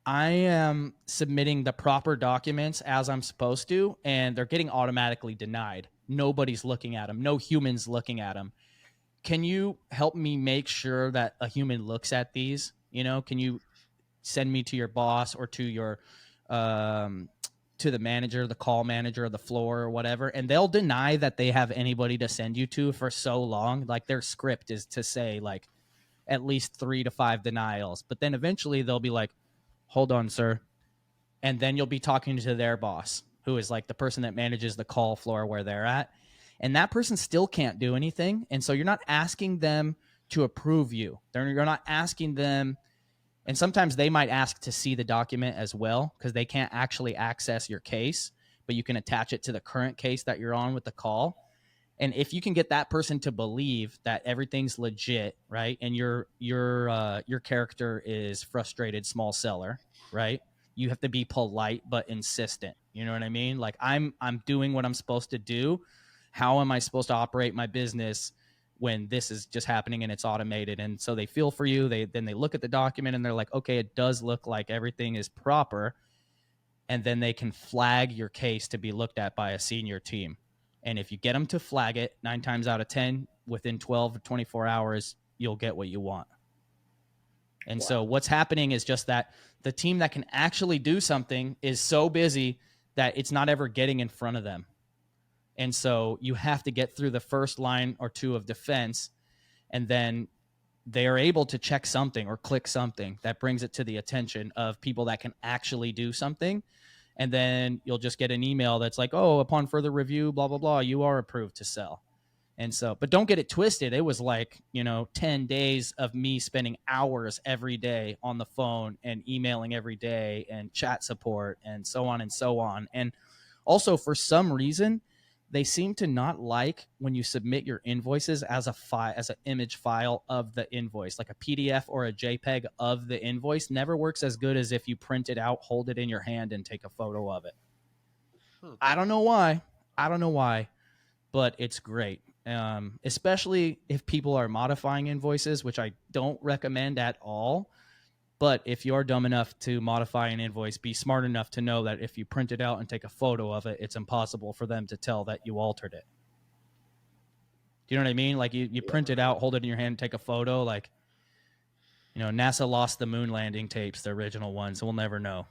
am submitting the proper documents as I'm supposed to, and they're getting automatically denied. Nobody's looking at them. No human's looking at them. Can you help me make sure that a human looks at these? You know, can you send me to your boss or to your to the manager, the call manager of the floor or whatever? And they'll deny that they have anybody to send you to for so long. Like their script is to say like at least 3 to 5 denials, but then eventually they'll be like, hold on, sir. And then you'll be talking to their boss, who is like the person that manages the call floor where they're at. And that person still can't do anything. And so you're not asking them to approve you. You're not asking them. And sometimes they might ask to see the document as well because they can't actually access your case, but you can attach it to the current case that you're on with the call. And if you can get that person to believe that everything's legit, right, and your character is frustrated small seller, right, you have to be polite but insistent. You know what I mean? Like I'm doing what I'm supposed to do. How am I supposed to operate my business when this is just happening and it's automated? And so they feel for you. Then they look at the document and they're like, okay, it does look like everything is proper. And then they can flag your case to be looked at by a senior team. And if you get them to flag it 9 times out of 10, within 12 or 24 hours, you'll get what you want. And so what's happening is just that the team that can actually do something is so busy that it's not ever getting in front of them. And so you have to get through the first line or two of defense, and then they are able to check something or click something that brings it to the attention of people that can actually do something. And then you'll just get an email that's like, oh, upon further review, blah, blah, blah, you are approved to sell. And so, but don't get it twisted. It was like, 10 days of me spending hours every day on the phone and emailing every day and chat support and so on and so on. And also for some reason, they seem to not like when you submit your invoices as a file, as an image file of the invoice, like a PDF or a JPEG of the invoice. Never works as good as if you print it out, hold it in your hand, and take a photo of it. I don't know why. But it's great. Especially if people are modifying invoices, which I don't recommend at all. But if you're dumb enough to modify an invoice, be smart enough to know that if you print it out and take a photo of it, it's impossible for them to tell that you altered it. Do you know what I mean? Like you print it out, hold it in your hand, take a photo. Like, NASA lost the moon landing tapes, the original ones. So we'll never know.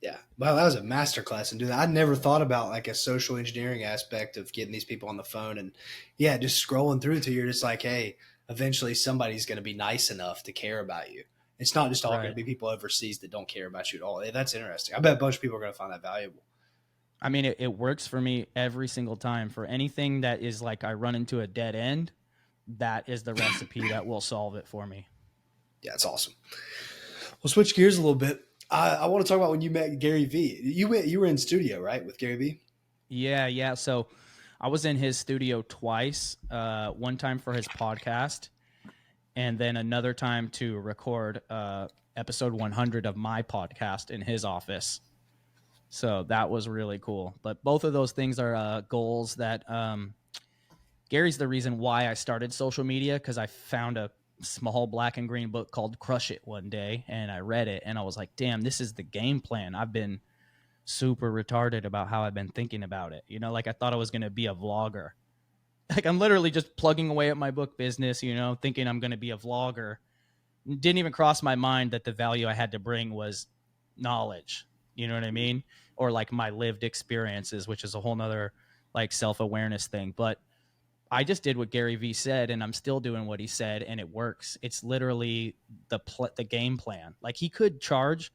Yeah. Well, that was a masterclass in doing that. I'd never thought about like a social engineering aspect of getting these people on the phone and just scrolling through till you're just like, hey, eventually somebody's going to be nice enough to care about you. It's not just all going to be people overseas that don't care about you at all. Hey, that's interesting. I bet a bunch of people are going to find that valuable. I mean, it works for me every single time. For anything that is like I run into a dead end, that is the recipe that will solve it for me. Yeah, it's awesome. We'll switch gears a little bit. I want to talk about when you met Gary Vee. You were in studio, right, with Gary Vee? Yeah. So I was in his studio twice. One time for his podcast, and then another time to record episode 100 of my podcast in his office. So that was really cool. But both of those things are goals that Gary's the reason why I started social media, because I found a small black and green book called Crush It one day, and I read it, and I was like, damn, this is the game plan. I've been super retarded about how I've been thinking about it. Like I thought I was going to be a vlogger. Like I'm literally just plugging away at my book business, thinking I'm going to be a vlogger. Didn't even cross my mind that the value I had to bring was knowledge. You know what I mean? Or like my lived experiences, which is a whole nother like self-awareness thing. But I just did what Gary Vee said, and I'm still doing what he said, and it works. It's literally the game plan. Like he could charge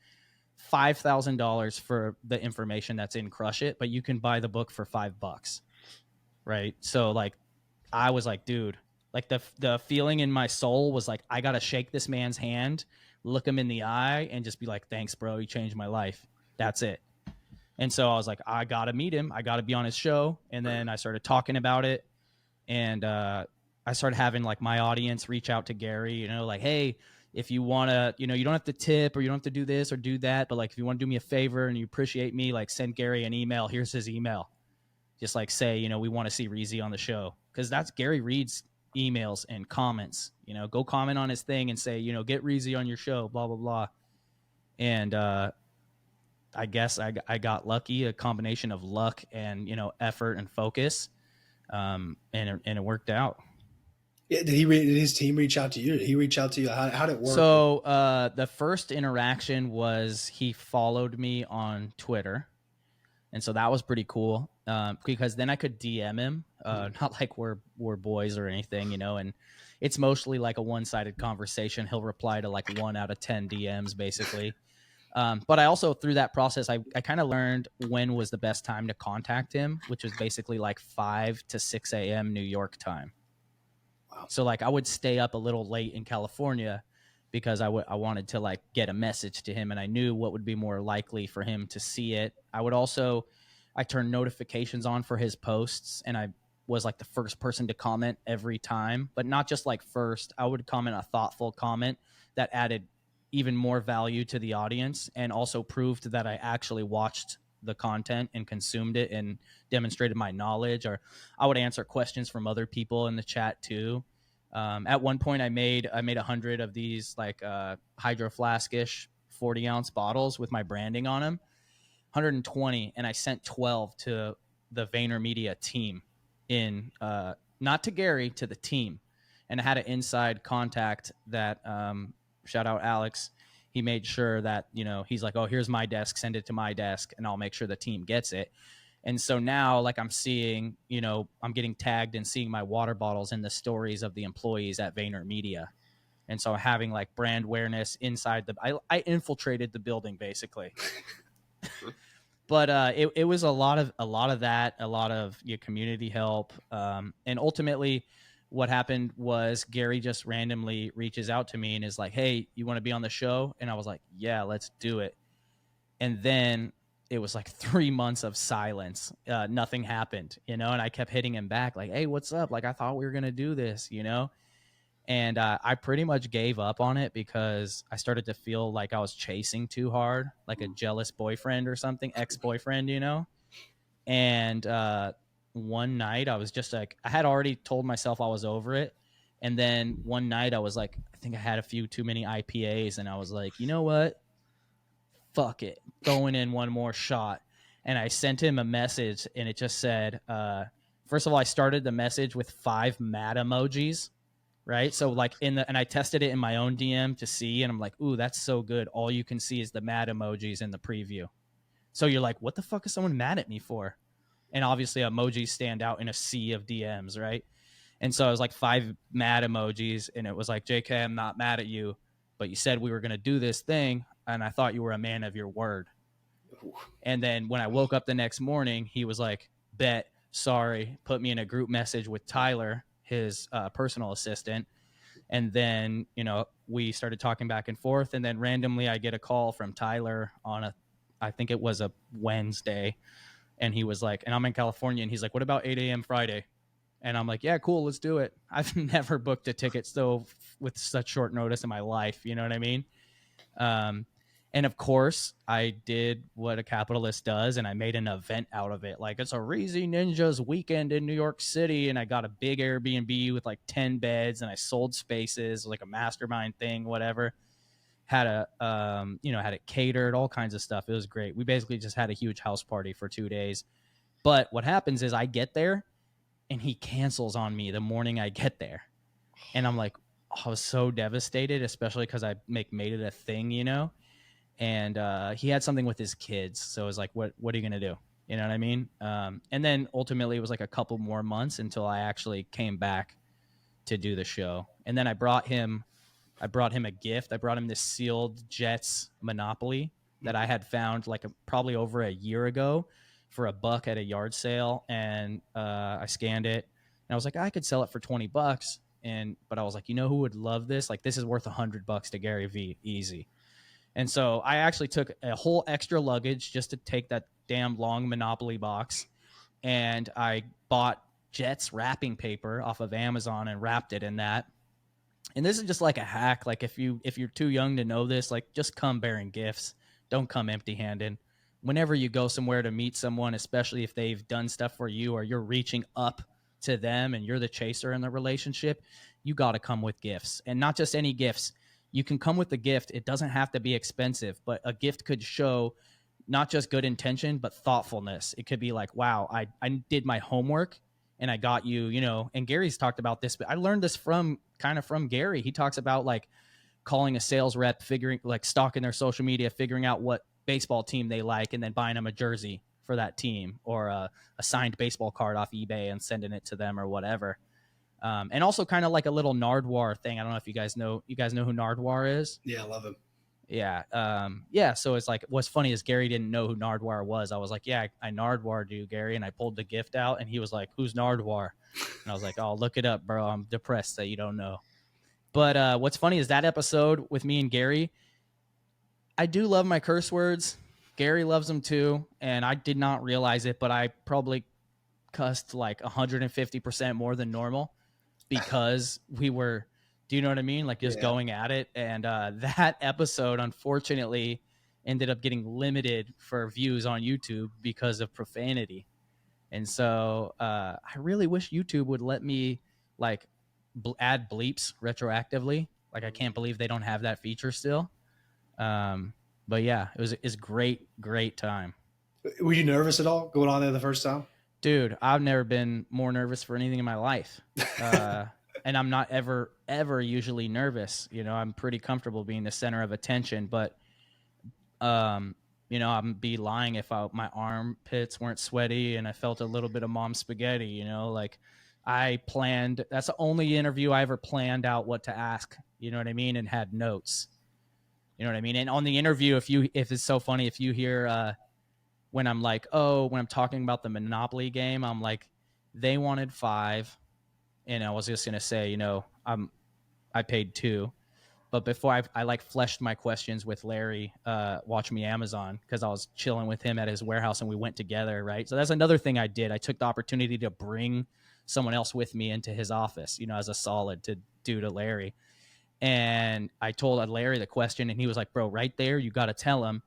$5,000 for the information that's in Crush It, but you can buy the book for $5, right? So like, I was like, dude, like the feeling in my soul was like, I gotta shake this man's hand, look him in the eye, and just be like, thanks, bro, you changed my life. That's it. And so I was like, I gotta meet him. I gotta be on his show. And then I started talking about it. And I started having like my audience reach out to Gary, like, hey, if you want to, you don't have to tip or you don't have to do this or do that. But like, if you want to do me a favor and you appreciate me, like send Gary an email. Here's his email. Just like say, we want to see Reezy on the show. Because that's Gary reads emails and comments, go comment on his thing and say, get Reezy on your show, blah, blah, blah. And I guess I got lucky, a combination of luck and, effort and focus. And it worked out. Yeah, did his team reach out to you? Did he reach out to you? How did it work? So the first interaction was he followed me on Twitter, and so that was pretty cool because then I could DM him. Not like we're boys or anything, and it's mostly like a one-sided conversation. He'll reply to like 1 out of 10 DMs basically. But I also, through that process, I kind of learned when was the best time to contact him, which was basically like 5 to 6 a.m. New York time. Wow. So like I would stay up a little late in California because I wanted to like get a message to him, and I knew what would be more likely for him to see it. I turned notifications on for his posts, and I was like the first person to comment every time, but not just like first. I would comment a thoughtful comment that added even more value to the audience and also proved that I actually watched the content and consumed it and demonstrated my knowledge. Or I would answer questions from other people in the chat too. At one point I made 100 of these like hydro flask-ish 40-ounce bottles with my branding on them, 120, and I sent 12 to the VaynerMedia team in not to Gary, to the team. And I had an inside contact that shout out Alex. He made sure that, he's like, oh, here's my desk, send it to my desk, and I'll make sure the team gets it. And so now, like, I'm seeing, I'm getting tagged and seeing my water bottles in the stories of the employees at VaynerMedia. And so having like brand awareness inside I infiltrated the building basically. But it was a lot of that, a lot of your community help. And ultimately what happened was Gary just randomly reaches out to me and is like, hey, you want to be on the show? And I was like, yeah, let's do it. And then it was like 3 months of silence. Nothing happened, and I kept hitting him back like, hey, what's up? Like, I thought we were going to do this, and I pretty much gave up on it because I started to feel like I was chasing too hard, like a jealous boyfriend or something, ex-boyfriend, and one night I was just like, I had already told myself I was over it. And then one night I was like, I think I had a few too many IPAs, and I was like, you know what? Fuck it. Throwing in one more shot. And I sent him a message, and it just said, first of all, I started the message with 5 mad emojis, right? So like and I tested it in my own DM to see, and I'm like, ooh, that's so good. All you can see is the mad emojis in the preview. So you're like, what the fuck is someone mad at me for? And obviously emojis stand out in a sea of DMs, right? And so I was like 5 mad emojis, and it was like, JK, I'm not mad at you, but you said we were going to do this thing, and I thought you were a man of your word. And then when I woke up the next morning, he was like, bet, sorry, put me in a group message with Tyler, his personal assistant. And then, we started talking back and forth. And then randomly I get a call from Tyler on I think it was a Wednesday. And he was like, and I'm in California, and he's like, what about 8 a.m. Friday? And I'm like, yeah, cool, let's do it. I've never booked a ticket with such short notice in my life. You know what I mean? And of course, I did what a capitalist does, and I made an event out of it. Like, it's a Reezy Ninjas weekend in New York City, and I got a big Airbnb with like 10 beds, and I sold spaces, like a mastermind thing, whatever. Had had it catered, all kinds of stuff. It was great. We basically just had a huge house party for 2 days. But what happens is I get there, and he cancels on me the morning I get there. And I'm like, I was so devastated, especially because I made it a thing, And he had something with his kids. So it was like, what are you going to do? You know what I mean? And then ultimately it was like a couple more months until I actually came back to do the show. And then I brought him a gift. I brought him this sealed Jets Monopoly that I had found like probably over a year ago for $1 at a yard sale. And I scanned it, and I was like, I could sell it for $20. But I was like, who would love this? Like, this is worth $100 to Gary Vee, easy. And so I actually took a whole extra luggage just to take that damn long Monopoly box, and I bought Jets wrapping paper off of Amazon and wrapped it in that. And this is just like a hack. Like, if you're too young to know this, like, just come bearing gifts. Don't come empty-handed. Whenever you go somewhere to meet someone, especially if they've done stuff for you or you're reaching up to them and you're the chaser in the relationship, you got to come with gifts. And not just any gifts. You can come with a gift. It doesn't have to be expensive, but a gift could show not just good intention, but thoughtfulness. It could be like, wow, I did my homework and I got you, and Gary's talked about this, but I learned this from Gary. He talks about like calling a sales rep, stalking their social media, figuring out what baseball team they like, and then buying them a jersey for that team, or a signed baseball card off eBay and sending it to them or whatever. And also kind of like a little Nardwuar thing. I don't know if you guys know who Nardwuar is. Yeah, I love him. Yeah. So it's like, what's funny is Gary didn't know who Nardwuar was. I was like, yeah, I Nardwuar you, Gary. And I pulled the gift out, and he was like, who's Nardwuar? And I was like, oh, look it up, bro. I'm depressed that you don't know. But what's funny is that episode with me and Gary, I do love my curse words. Gary loves them too. And I did not realize it, but I probably cussed like 150% more than normal because we were, do you know what I mean? Like, just going at it. And that episode, unfortunately, ended up getting limited for views on YouTube because of profanity. And so I really wish YouTube would let me like add bleeps retroactively. Like, I can't believe they don't have that feature still. But yeah, it's great time. Were you nervous at all going on there the first time? Dude, I've never been more nervous for anything in my life. And I'm not ever usually nervous. I'm pretty comfortable being the center of attention, but I'd be lying if my armpits weren't sweaty and I felt a little bit of mom spaghetti, like I planned. That's the only interview I ever planned out what to ask, you know what I mean? And had notes, you know what I mean? And on the interview, if it's so funny, if you hear, when I'm like, when I'm talking about the Monopoly game, I'm like, they wanted 5. And I was just going to say, I paid 2. But before I like fleshed my questions with Larry, Watch Me Amazon, because I was chilling with him at his warehouse and we went together, right? So that's another thing I did. I took the opportunity to bring someone else with me into his office, as a solid to do to Larry. And I told Larry the question, and he was like, bro, right there, you got to tell him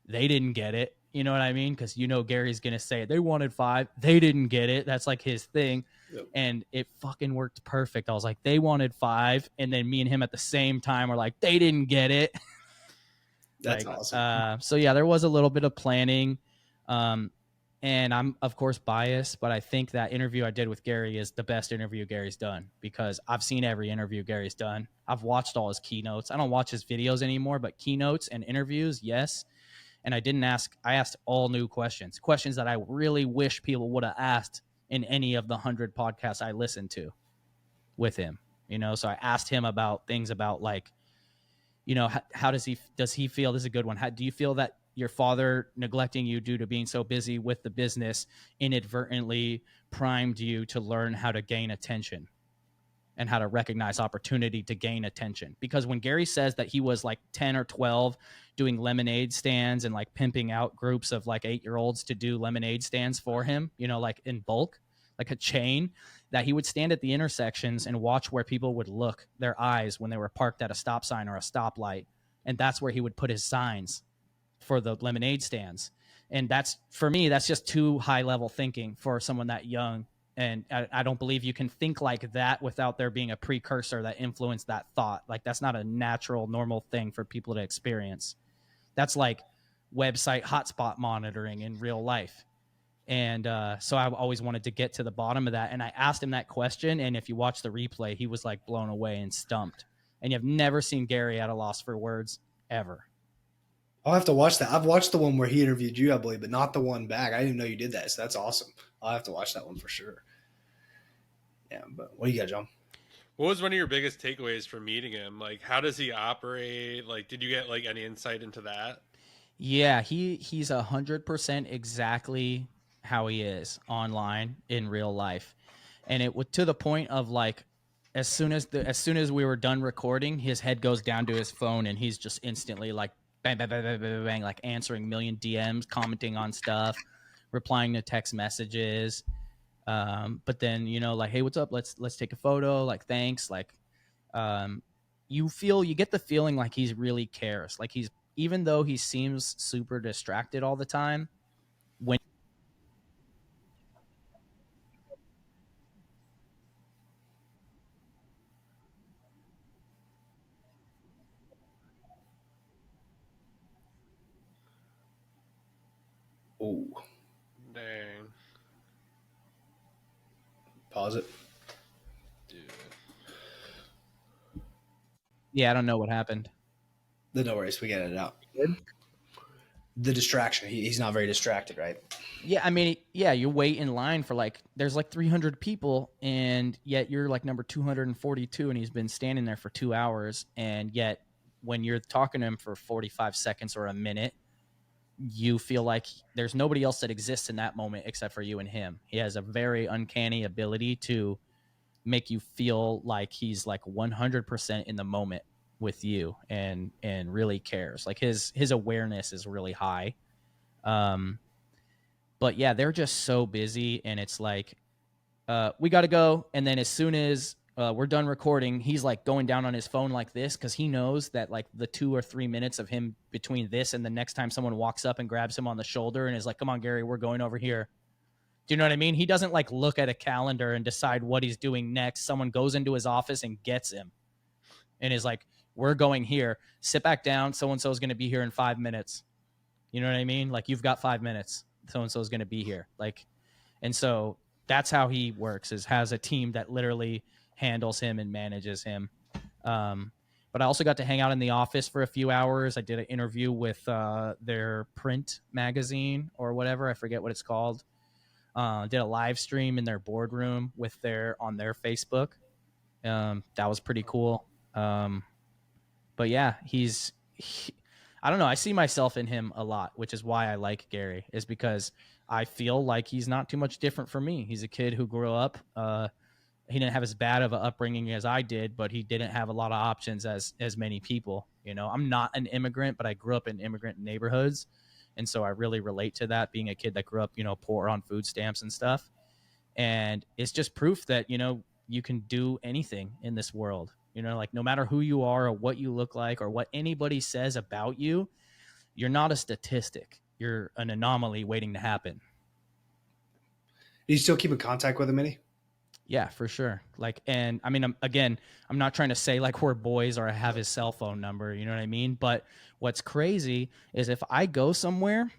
they didn't get it. You know what I mean? Because Gary's going to say they wanted 5. They didn't get it. That's like his thing. Yep. And it fucking worked perfect. I was like, they wanted 5. And then me and him at the same time were like, they didn't get it. That's awesome. So yeah, there was a little bit of planning. And I'm of course biased, but I think that interview I did with Gary is the best interview Gary's done, because I've seen every interview Gary's done. I've watched all his keynotes. I don't watch his videos anymore, but keynotes and interviews, yes. And I asked all new questions that I really wish people would have asked in any of the 100 podcasts I listened to with him, so I asked him about things about like, how does he feel, this is a good one. Do you feel that your father neglecting you due to being so busy with the business inadvertently primed you to learn how to gain attention and how to recognize opportunity to gain attention? Because when Gary says that he was like 10 or 12 doing lemonade stands and like pimping out groups of like 8-year-olds to do lemonade stands for him, like in bulk, like a chain, that he would stand at the intersections and watch where people would look their eyes when they were parked at a stop sign or a stoplight. And that's where he would put his signs for the lemonade stands. And that's, for me, that's just too high level thinking for someone that young. And I don't believe you can think like that without there being a precursor that influenced that thought. Like, that's not a natural, normal thing for people to experience. That's like website hotspot monitoring in real life. And so I've always wanted to get to the bottom of that. And I asked him that question. And if you watch the replay, he was like blown away and stumped. And you've never seen Gary at a loss for words ever. I'll have to watch that. I've watched the one where he interviewed you, I believe, but not the one back. I didn't know you did that, so that's awesome. I'll have to watch that one for sure. Yeah, but what do you got, John? What was one of your biggest takeaways from meeting him? Like, how does he operate? Like, did you get like any insight into that? Yeah, he's 100% exactly how he is online in real life. And it was to the point of like, as soon as we were done recording, his head goes down to his phone and he's just instantly like bang, bang, bang, bang, bang, bang, like answering million DMs, commenting on stuff, replying to text messages. But then, like, hey, what's up? Let's take a photo. Like, thanks. Like, you get the feeling like he really cares. Like, even though he seems super distracted all the time, when Oh, Dang. pause it. Dude. yeah, I don't know what happened. No worries, we got it out. The distraction. He's not very distracted, right? Yeah, I mean, yeah, you wait in line for like, there's like 300 people, and yet you're like number 242, and he's been standing there for 2 hours, and yet when you're talking to him for 45 seconds or a minute, you feel like there's nobody else that exists in that moment except for you and him. He has a very uncanny ability to make you feel like he's like 100% in the moment with you and really cares. Like his awareness is really high. But yeah, they're just so busy, and it's like, we got to go. And then as soon as we're done recording, he's like going down on his phone like this, because he knows that like the 2 or 3 minutes of him between this and the next time someone walks up and grabs him on the shoulder and is like, come on, Gary, we're going over here. Do you know what I mean? He doesn't like look at a calendar and decide what he's doing next. Someone goes into his office and gets him and is like, we're going here. Sit back down. So-and-so is going to be here in 5 minutes. You know what I mean? Like, you've got 5 minutes. So-and-so is going to be here. Like, and so that's how he works, is has a team that literally handles him and manages him. But I also got to hang out in the office for a few hours. I did an interview with their print magazine or whatever. I forget what it's called. Did a live stream in their boardroom on their Facebook. That was pretty cool. But yeah, I don't know. I see myself in him a lot, which is why I like Gary, is because I feel like he's not too much different from me. He's a kid who grew up he didn't have as bad of an upbringing as I did, but he didn't have a lot of options as many people. I'm not an immigrant, but I grew up in immigrant neighborhoods, and so I really relate to that, being a kid that grew up poor on food stamps and stuff. And it's just proof that you can do anything in this world. Like, no matter who you are or what you look like or what anybody says about you, you're not a statistic. You're an anomaly waiting to happen. Do you still keep in contact with him any? Yeah, for sure. Like, and I mean, I'm not trying to say like we're boys or I have his cell phone number, you know what I mean? But what's crazy is if I go somewhere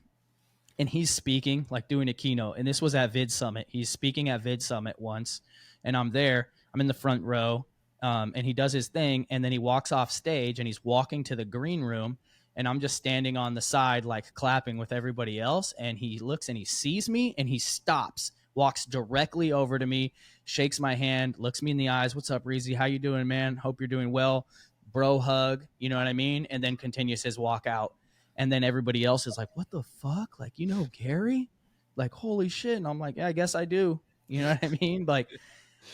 and he's speaking, like doing a keynote, and this was at Vid Summit. He's speaking at Vid Summit once, and I'm there. I'm in the front row, and he does his thing, and then he walks off stage, and he's walking to the green room, and I'm just standing on the side, like clapping with everybody else, and he looks and he sees me, and he stops, walks directly over to me, shakes my hand, looks me in the eyes. "What's up, Reezy? How you doing, man? Hope you're doing well." Bro hug, you know what I mean? And then continues his walk out. And then everybody else is like, "What the fuck? Like, Gary? Like, holy shit." And I'm like, "Yeah, I guess I do." You know what I mean? Like,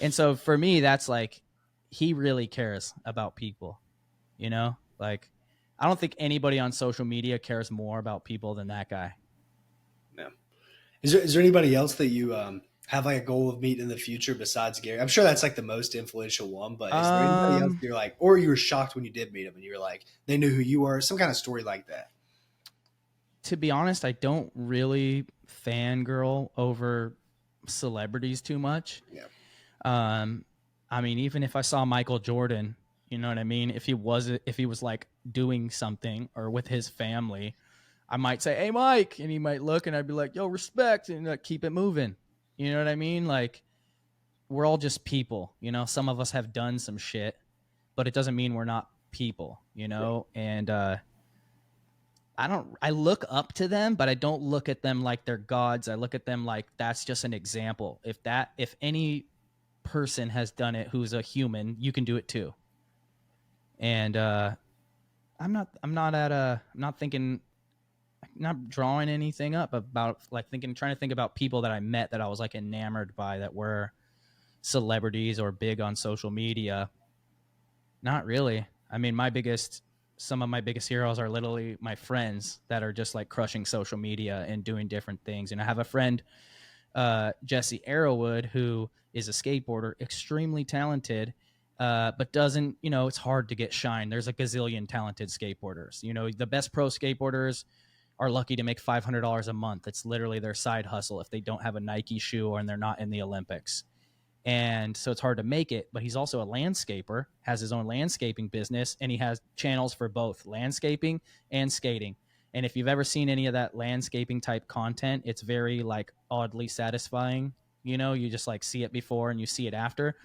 and so for me, that's like, he really cares about people, Like, I don't think anybody on social media cares more about people than that guy. Yeah. Is there anybody else that you have like a goal of meeting in the future besides Gary? I'm sure that's like the most influential one, but is there anybody else you're like, or you were shocked when you did meet him and you were like, they knew who you were, some kind of story like that? To be honest, I don't really fangirl over celebrities too much. Yeah. I mean, even if I saw Michael Jordan, you know what I mean? If he was like doing something or with his family, I might say, "Hey, Mike," and he might look, and I'd be like, "Yo, respect," and like, keep it moving. You know what I mean? Like, we're all just people. Some of us have done some shit, but it doesn't mean we're not people. And I look up to them, but I don't look at them like they're gods. I look at them like that's just an example. If any person has done it who's a human, you can do it too. And I'm not drawing anything up about like trying to think about people that I met that I was like enamored by that were celebrities or big on social media. Not really. I mean, some of my biggest heroes are literally my friends that are just like crushing social media and doing different things. And I have a friend, Jesse Arrowwood, who is a skateboarder, extremely talented, but doesn't, it's hard to get shine. There's a gazillion talented skateboarders. The best pro skateboarders are lucky to make $500 a month. It's literally their side hustle if they don't have a Nike shoe and they're not in the Olympics. And so it's hard to make it, but he's also a landscaper, has his own landscaping business, and he has channels for both landscaping and skating. And if you've ever seen any of that landscaping type content, it's very like oddly satisfying. You just like see it before and you see it after.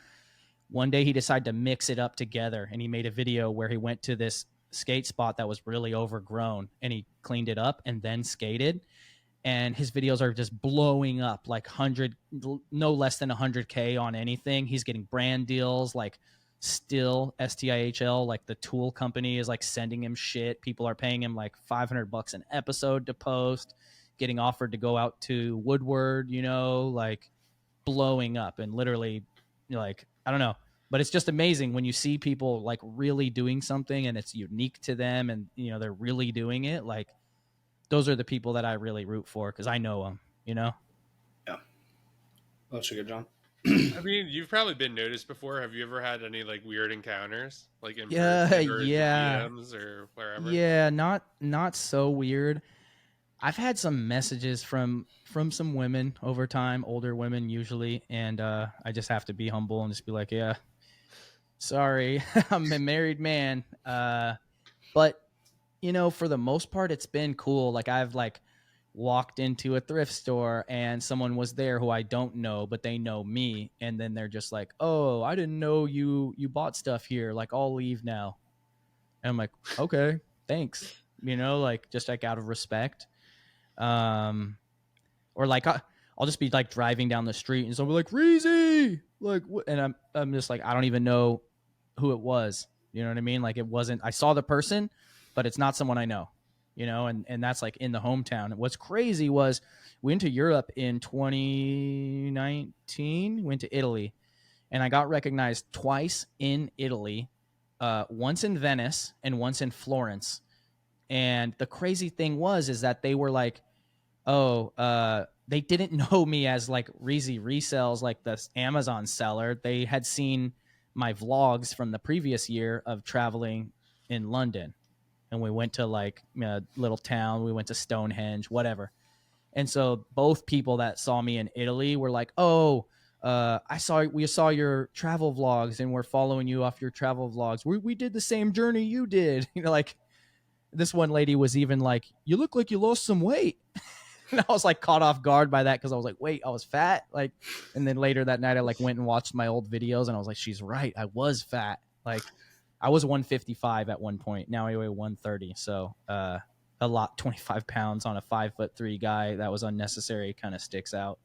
One day he decided to mix it up together, and he made a video where he went to this skate spot that was really overgrown and he cleaned it up and then skated. And his videos are just blowing up, like no less than 100K on anything. He's getting brand deals, like Still STIHL, like the tool company is like sending him shit. People are paying him like $500 an episode to post, getting offered to go out to Woodward, like blowing up. And literally, like, I don't know, but it's just amazing when you see people like really doing something and it's unique to them, and they're really doing it. Like, those are the people that I really root for because I know them, Yeah. That's good, John. I mean, you've probably been noticed before. Have you ever had any like weird encounters, like in person or DMs or wherever? Yeah, not so weird. I've had some messages from some women over time, older women usually, and I just have to be humble and just be like, "Yeah, sorry, I'm a married man." But for the most part, it's been cool. Like, I've like walked into a thrift store and someone was there who I don't know, but they know me. And then they're just like, "Oh, I didn't know you bought stuff here. Like, I'll leave now." And I'm like, "Okay, thanks." Like, just like out of respect. Or like I'll just be like driving down the street and someone will be like, "Reezy," like, and I'm just like, I don't even know who it was. You know what I mean? Like, it wasn't, I saw the person, but it's not someone I know, and that's like in the hometown. What's crazy was we went to Europe in 2019, went to Italy, and I got recognized twice in Italy, once in Venice and once in Florence. And the crazy thing is that they were like, oh, they didn't know me as like ReezyResells, like the Amazon seller. They had seen my vlogs from the previous year of traveling in London. And we went to like a little town. We went to Stonehenge, whatever. And so both people that saw me in Italy were like, "Oh, we saw your travel vlogs, and we're following you off your travel vlogs. We did the same journey you did." Like this one lady was even like, "You look like you lost some weight." And I was like caught off guard by that because I was like, "Wait, I was fat." Like, and then later that night, I like went and watched my old videos, and I was like, "She's right, I was fat." Like, I was 155 at one point. Now I weigh 130. So, a lot, 25 pounds on a 5'3" guy. That was unnecessary, kind of sticks out.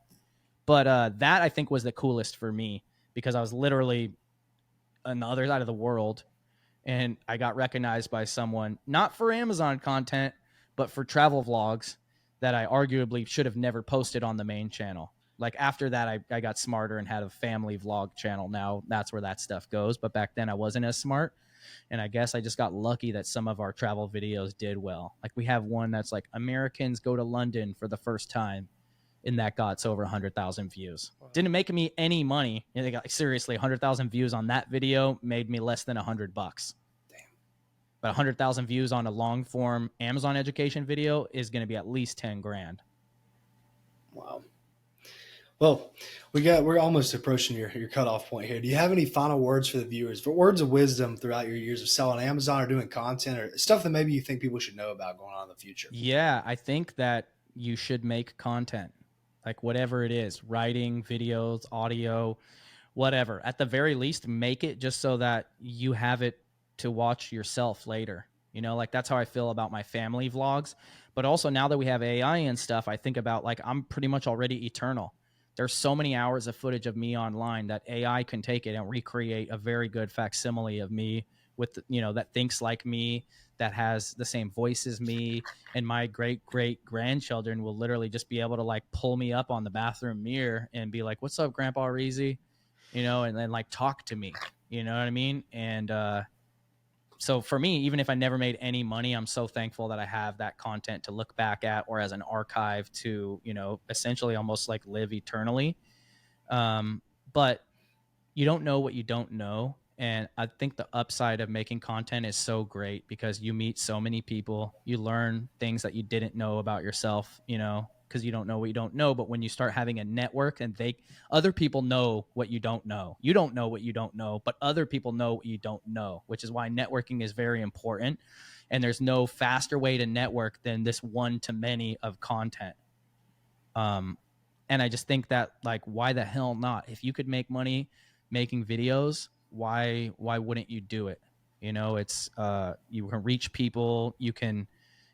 But that I think was the coolest for me because I was literally on the other side of the world, and I got recognized by someone, not for Amazon content, but for travel vlogs that I arguably should have never posted on the main channel. Like after that, I got smarter and had a family vlog channel. Now that's where that stuff goes. But back then I wasn't as smart. And I guess I just got lucky that some of our travel videos did well. Like we have one that's like Americans go to London for the first time, and that got over 100,000 views. Didn't make me any money. And they got seriously 100,000 views on that video made me less than $100. Damn. But 100,000 views on a long form Amazon education video is going to be at least 10 grand. Wow. Well, we're almost approaching your cutoff point here. Do you have any final words for the viewers, for words of wisdom throughout your years of selling Amazon or doing content or stuff that maybe you think people should know about going on in the future? Yeah, I think that you should make content, like whatever it is, writing, videos, audio, whatever. At the very least, make it just so that you have it to watch yourself later. Like that's how I feel about my family vlogs. But also now that we have AI and stuff, I think about like I'm pretty much already eternal. There's so many hours of footage of me online that AI can take it and recreate a very good facsimile of me with, that thinks like me, that has the same voice as me. And my great great grandchildren will literally just be able to like pull me up on the bathroom mirror and be like, "What's up, Grandpa Reezy?" And then like talk to me, you know what I mean? And so for me, even if I never made any money, I'm so thankful that I have that content to look back at or as an archive to, essentially almost like live eternally. But you don't know what you don't know. And I think the upside of making content is so great because you meet so many people, you learn things that you didn't know about yourself, because you don't know what you don't know. But when you start having a network and other people know what you don't know what you don't know, but other people know what you don't know, which is why networking is very important. And there's no faster way to network than this one to many of content. And I just think that like, why the hell not? If you could make money making videos, why wouldn't you do it? It's you can reach people,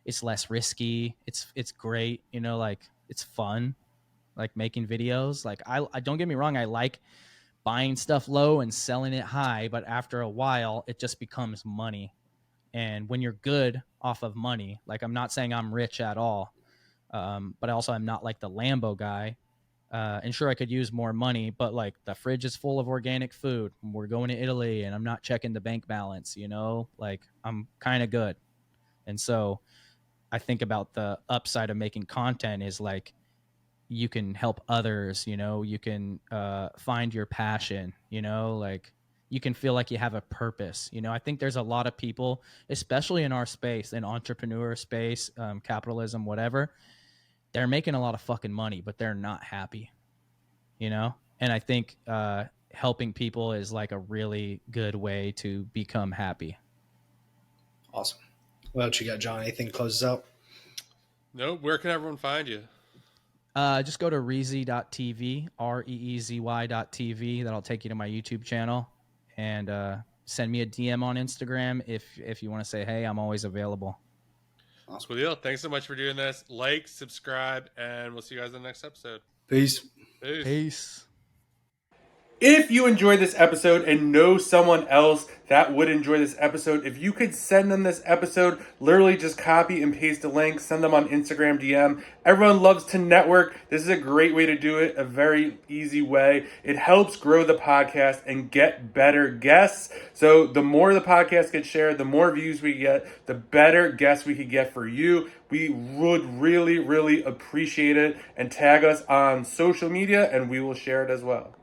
it's less risky, it's great, like it's fun, like making videos. Like I don't get me wrong, I like buying stuff low and selling it high, but after a while it just becomes money. And when you're good off of money, like I'm not saying I'm rich at all, but also I'm not like the Lambo guy. And sure, I could use more money, but like the fridge is full of organic food. We're going to Italy and I'm not checking the bank balance, like I'm kind of good. And so I think about the upside of making content is like you can help others, you can find your passion, like you can feel like you have a purpose. I think there's a lot of people, especially in our space, in entrepreneur space, capitalism, whatever, they're making a lot of fucking money, but they're not happy, And I think helping people is like a really good way to become happy. Awesome. What else you got, John? Anything to close us out? No, where can everyone find you? Just go to reezy.tv, reezy.tv. That'll take you to my YouTube channel. And send me a DM on Instagram if you want to say, hey, I'm always available. Awesome. Cool deal. Thanks so much for doing this. Like, subscribe, and we'll see you guys in the next episode. Peace. Peace. If you enjoyed this episode and know someone else that would enjoy this episode, if you could send them this episode, literally just copy and paste a link, send them on Instagram DM. Everyone loves to network. This is a great way to do it, a very easy way. It helps grow the podcast and get better guests. So the more the podcast gets shared, the more views we get, the better guests we could get for you. We would really, really appreciate it. And tag us on social media and we will share it as well.